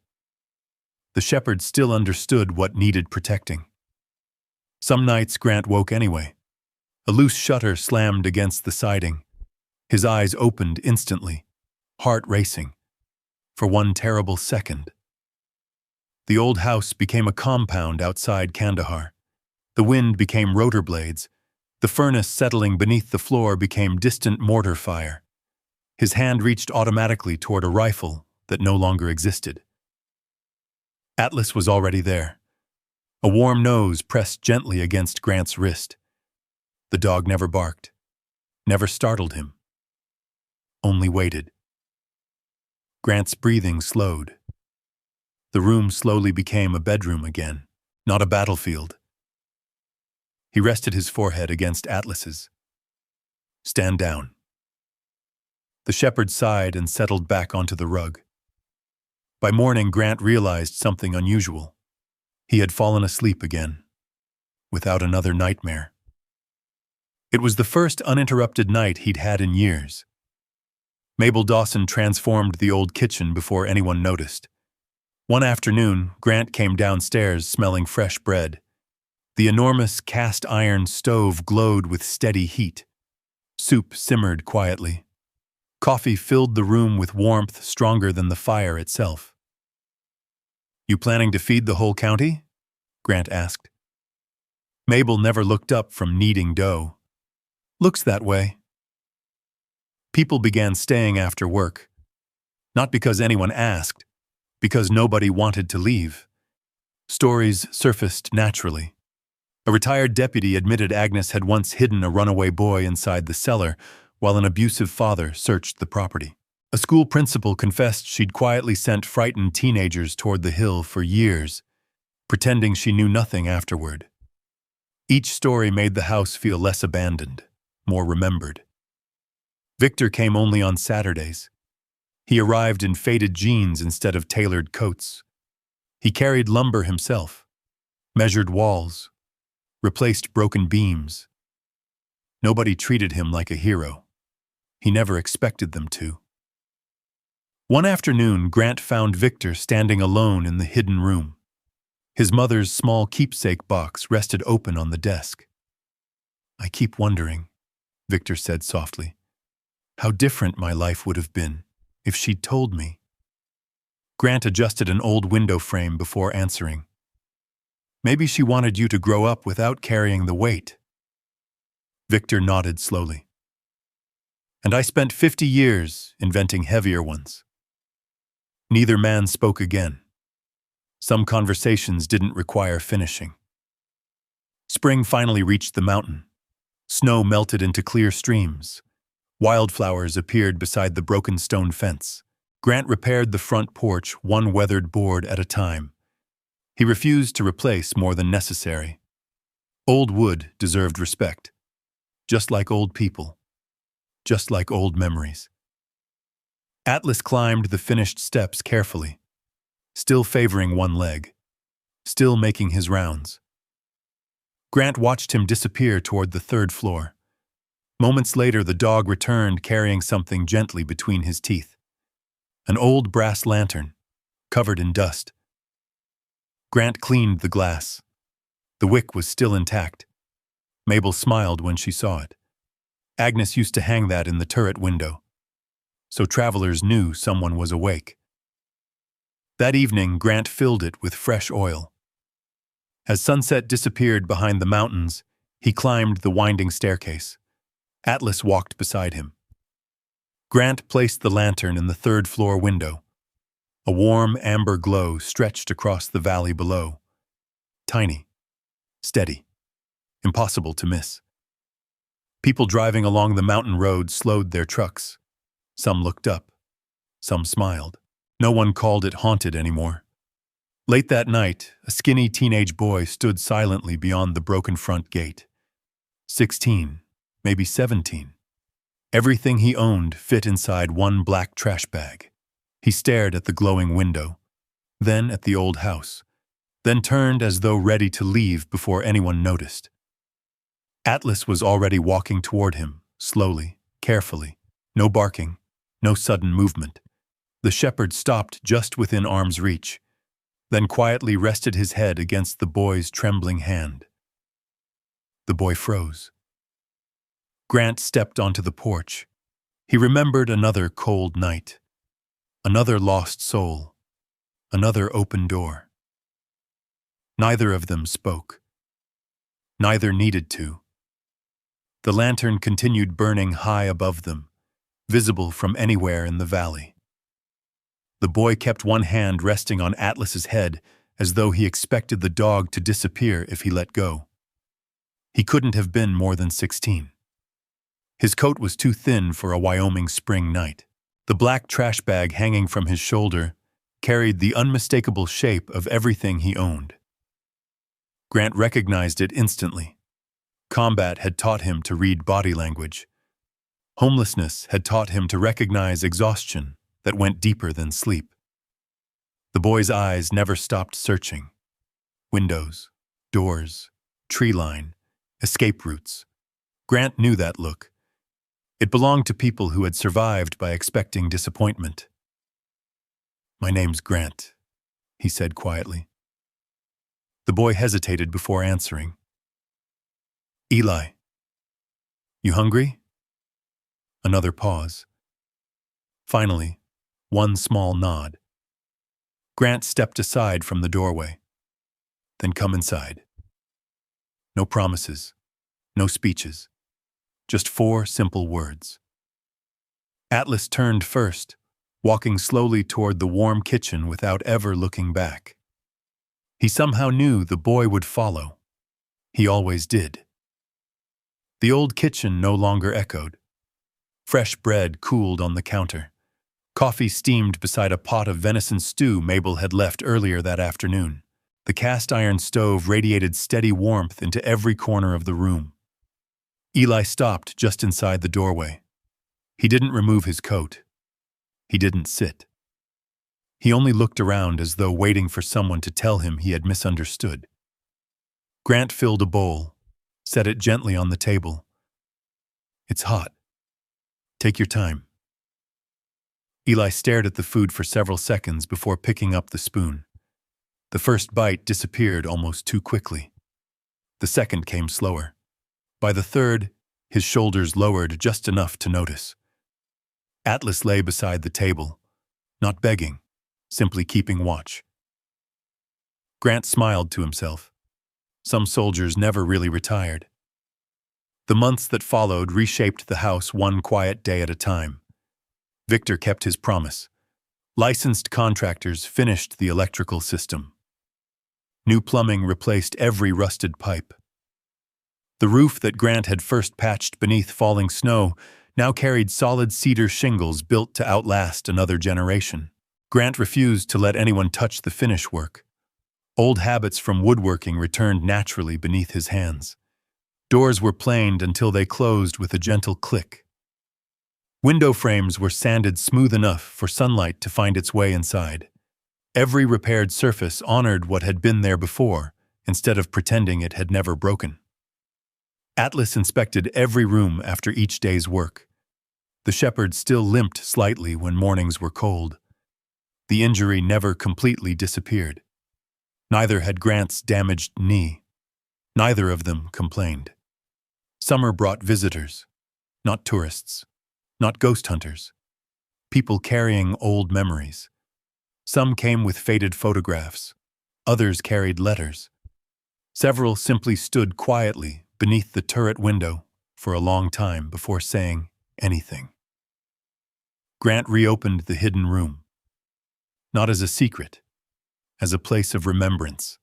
The shepherd still understood what needed protecting. Some nights Grant woke anyway. A loose shutter slammed against the siding. His eyes opened instantly, heart racing, for one terrible second. The old house became a compound outside Kandahar. The wind became rotor blades. The furnace settling beneath the floor became distant mortar fire. His hand reached automatically toward a rifle that no longer existed. Atlas was already there. A warm nose pressed gently against Grant's wrist. The dog never barked, never startled him, only waited. Grant's breathing slowed. The room slowly became a bedroom again, not a battlefield. He rested his forehead against Atlas's. "Stand down." The shepherd sighed and settled back onto the rug. By morning, Grant realized something unusual. He had fallen asleep again, without another nightmare. It was the first uninterrupted night he'd had in years. Mabel Dawson transformed the old kitchen before anyone noticed. One afternoon, Grant came downstairs smelling fresh bread. The enormous cast-iron stove glowed with steady heat. Soup simmered quietly. Coffee filled the room with warmth stronger than the fire itself. "You planning to feed the whole county?" Grant asked. Mabel never looked up from kneading dough. "Looks that way." People began staying after work. Not because anyone asked, because nobody wanted to leave. Stories surfaced naturally. A retired deputy admitted Agnes had once hidden a runaway boy inside the cellar while an abusive father searched the property. A school principal confessed she'd quietly sent frightened teenagers toward the hill for years, pretending she knew nothing afterward. Each story made the house feel less abandoned, more remembered. Victor came only on Saturdays. He arrived in faded jeans instead of tailored coats. He carried lumber himself, measured walls, replaced broken beams. Nobody treated him like a hero. He never expected them to. One afternoon, Grant found Victor standing alone in the hidden room. His mother's small keepsake box rested open on the desk. "I keep wondering," Victor said softly, "how different my life would have been if she'd told me." Grant adjusted an old window frame before answering. "Maybe she wanted you to grow up without carrying the weight." Victor nodded slowly. "And I spent 50 years inventing heavier ones." Neither man spoke again. Some conversations didn't require finishing. Spring finally reached the mountain. Snow melted into clear streams. Wildflowers appeared beside the broken stone fence. Grant repaired the front porch one weathered board at a time. He refused to replace more than necessary. Old wood deserved respect. Just like old people. Just like old memories. Atlas climbed the finished steps carefully, still favoring one leg, still making his rounds. Grant watched him disappear toward the third floor. Moments later, the dog returned carrying something gently between his teeth. An old brass lantern, covered in dust. Grant cleaned the glass. The wick was still intact. Mabel smiled when she saw it. Agnes used to hang that in the turret window, so travelers knew someone was awake. That evening, Grant filled it with fresh oil. As sunset disappeared behind the mountains, he climbed the winding staircase. Atlas walked beside him. Grant placed the lantern in the third-floor window. A warm, amber glow stretched across the valley below. Tiny, steady, impossible to miss. People driving along the mountain road slowed their trucks. Some looked up. Some smiled. No one called it haunted anymore. Late that night, a skinny teenage boy stood silently beyond the broken front gate. 16, maybe 17. Everything he owned fit inside one black trash bag. He stared at the glowing window, then at the old house, then turned as though ready to leave before anyone noticed. Atlas was already walking toward him, slowly, carefully. No barking, no sudden movement. The shepherd stopped just within arm's reach, then quietly rested his head against the boy's trembling hand. The boy froze. Grant stepped onto the porch. He remembered another cold night, another lost soul, another open door. Neither of them spoke. Neither needed to. The lantern continued burning high above them, visible from anywhere in the valley. The boy kept one hand resting on Atlas's head as though he expected the dog to disappear if he let go. He couldn't have been more than 16. His coat was too thin for a Wyoming spring night. The black trash bag hanging from his shoulder carried the unmistakable shape of everything he owned. Grant recognized it instantly. Combat had taught him to read body language. Homelessness had taught him to recognize exhaustion that went deeper than sleep. The boy's eyes never stopped searching. Windows, doors, tree line, escape routes. Grant knew that look. It belonged to people who had survived by expecting disappointment. "My name's Grant," he said quietly. The boy hesitated before answering. Eli, you hungry? Another pause. Finally, one small nod. Grant stepped aside from the doorway. Then come inside. No promises, no speeches, just 4 simple words. Atlas turned first, walking slowly toward the warm kitchen without ever looking back. He somehow knew the boy would follow. He always did. The old kitchen no longer echoed. Fresh bread cooled on the counter. Coffee steamed beside a pot of venison stew Mabel had left earlier that afternoon. The cast-iron stove radiated steady warmth into every corner of the room. Eli stopped just inside the doorway. He didn't remove his coat. He didn't sit. He only looked around as though waiting for someone to tell him he had misunderstood. Grant filled a bowl, set it gently on the table. It's hot. Take your time. Eli stared at the food for several seconds before picking up the spoon. The first bite disappeared almost too quickly. The second came slower. By the third, his shoulders lowered just enough to notice. Atlas lay beside the table, not begging, simply keeping watch. Grant smiled to himself. Some soldiers never really retired. The months that followed reshaped the house one quiet day at a time. Victor kept his promise. Licensed contractors finished the electrical system. New plumbing replaced every rusted pipe. The roof that Grant had first patched beneath falling snow now carried solid cedar shingles built to outlast another generation. Grant refused to let anyone touch the finish work. Old habits from woodworking returned naturally beneath his hands. Doors were planed until they closed with a gentle click. Window frames were sanded smooth enough for sunlight to find its way inside. Every repaired surface honored what had been there before, instead of pretending it had never broken. Atlas inspected every room after each day's work. The shepherd still limped slightly when mornings were cold. The injury never completely disappeared. Neither had Grant's damaged knee. Neither of them complained. Summer brought visitors, not tourists, not ghost hunters, people carrying old memories. Some came with faded photographs. Others carried letters. Several simply stood quietly beneath the turret window for a long time before saying anything. Grant reopened the hidden room. Not as a secret, as a place of remembrance.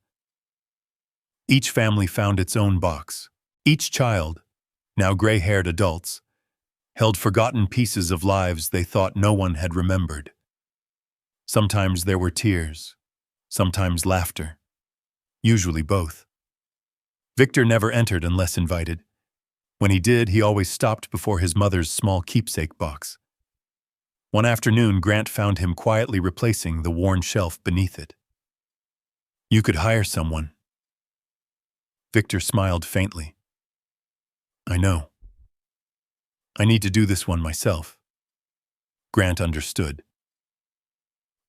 Each family found its own box. Each child, now gray-haired adults, held forgotten pieces of lives they thought no one had remembered. Sometimes there were tears, sometimes laughter, usually both. Victor never entered unless invited. When he did, he always stopped before his mother's small keepsake box. One afternoon, Grant found him quietly replacing the worn shelf beneath it. You could hire someone. Victor smiled faintly. I know. I need to do this one myself. Grant understood.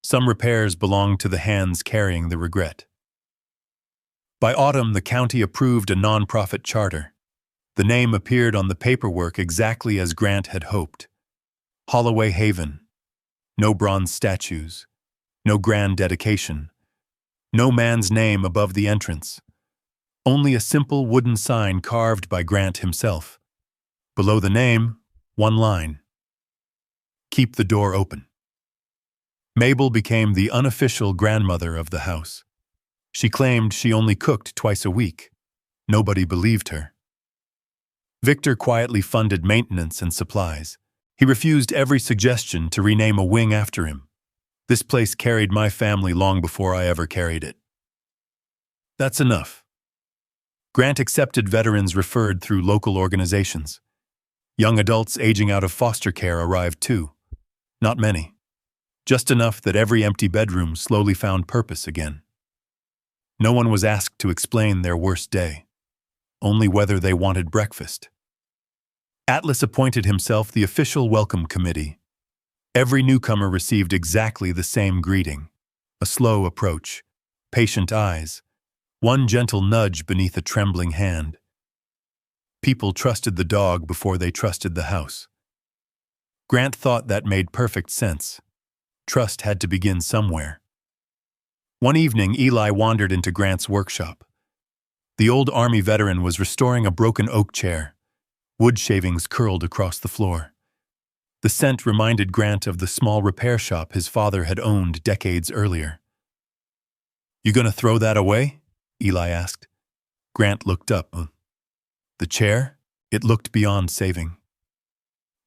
Some repairs belonged to the hands carrying the regret. By autumn, the county approved a nonprofit charter. The name appeared on the paperwork exactly as Grant had hoped. Holloway Haven. No bronze statues. No grand dedication. No man's name above the entrance. Only a simple wooden sign carved by Grant himself. Below the name, one line. Keep the door open. Mabel became the unofficial grandmother of the house. She claimed she only cooked twice a week. Nobody believed her. Victor quietly funded maintenance and supplies. He refused every suggestion to rename a wing after him. This place carried my family long before I ever carried it. That's enough. Grant accepted veterans referred through local organizations. Young adults aging out of foster care arrived too. Not many. Just enough that every empty bedroom slowly found purpose again. No one was asked to explain their worst day, only whether they wanted breakfast. Atlas appointed himself the official welcome committee. Every newcomer received exactly the same greeting. A slow approach, patient eyes, one gentle nudge beneath a trembling hand. People trusted the dog before they trusted the house. Grant thought that made perfect sense. Trust had to begin somewhere. One evening, Eli wandered into Grant's workshop. The old Army veteran was restoring a broken oak chair. Wood shavings curled across the floor. The scent reminded Grant of the small repair shop his father had owned decades earlier. "You gonna throw that away?" Eli asked. Grant looked up. "The chair?" It looked beyond saving.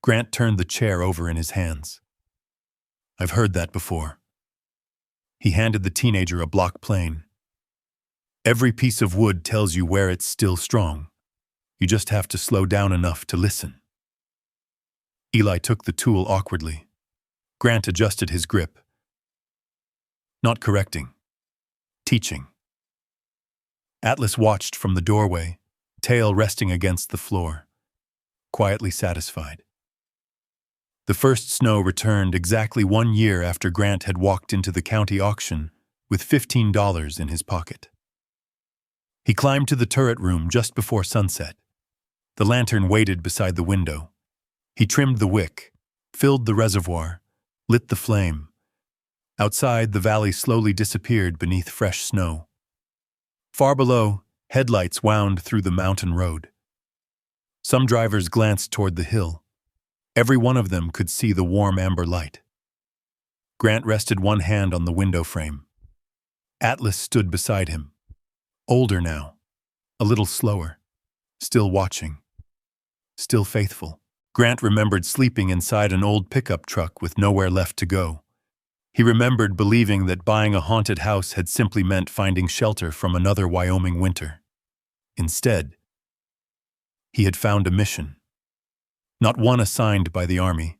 Grant turned the chair over in his hands. "I've heard that before." He handed the teenager a block plane. "Every piece of wood tells you where it's still strong. You just have to slow down enough to listen." Eli took the tool awkwardly. Grant adjusted his grip. Not correcting. Teaching. Atlas watched from the doorway, tail resting against the floor, quietly satisfied. The first snow returned exactly 1 year after Grant had walked into the county auction with $15 in his pocket. He climbed to the turret room just before sunset. The lantern waited beside the window. He trimmed the wick, filled the reservoir, lit the flame. Outside, the valley slowly disappeared beneath fresh snow. Far below, headlights wound through the mountain road. Some drivers glanced toward the hill. Every one of them could see the warm amber light. Grant rested one hand on the window frame. Atlas stood beside him. Older now, a little slower, still watching, still faithful. Grant remembered sleeping inside an old pickup truck with nowhere left to go. He remembered believing that buying a haunted house had simply meant finding shelter from another Wyoming winter. Instead, he had found a mission. Not one assigned by the Army,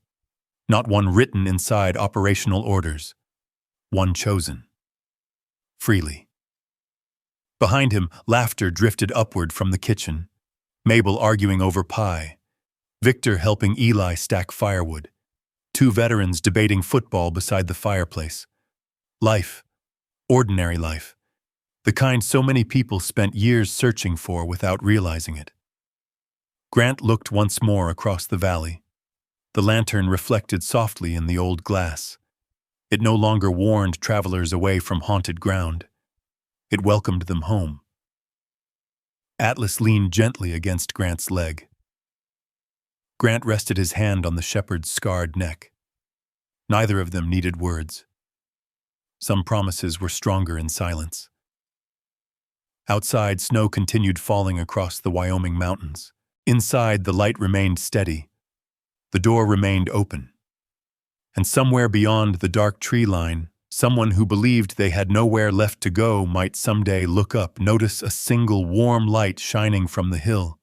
not one written inside operational orders, one chosen. Freely. Behind him, laughter drifted upward from the kitchen, Mabel arguing over pie, Victor helping Eli stack firewood, 2 veterans debating football beside the fireplace. Life, ordinary life, the kind so many people spent years searching for without realizing it. Grant looked once more across the valley. The lantern reflected softly in the old glass. It no longer warned travelers away from haunted ground. It welcomed them home. Atlas leaned gently against Grant's leg. Grant rested his hand on the shepherd's scarred neck. Neither of them needed words. Some promises were stronger in silence. Outside, snow continued falling across the Wyoming mountains. Inside, the light remained steady. The door remained open. And somewhere beyond the dark tree line, someone who believed they had nowhere left to go might someday look up, notice a single warm light shining from the hill,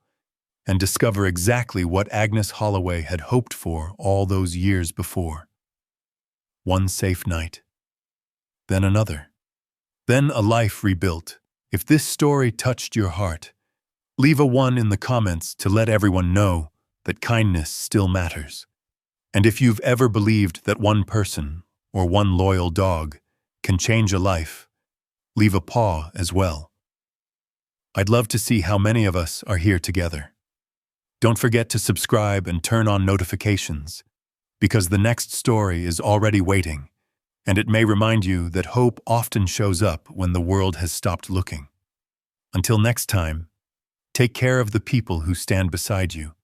and discover exactly what Agnes Holloway had hoped for all those years before. One safe night. Then another. Then a life rebuilt. If this story touched your heart, leave a 1 in the comments to let everyone know that kindness still matters. And if you've ever believed that one person or one loyal dog can change a life, leave a paw as well. I'd love to see how many of us are here together. Don't forget to subscribe and turn on notifications, because the next story is already waiting, and it may remind you that hope often shows up when the world has stopped looking. Until next time, take care of the people who stand beside you,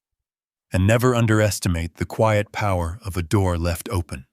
and never underestimate the quiet power of a door left open.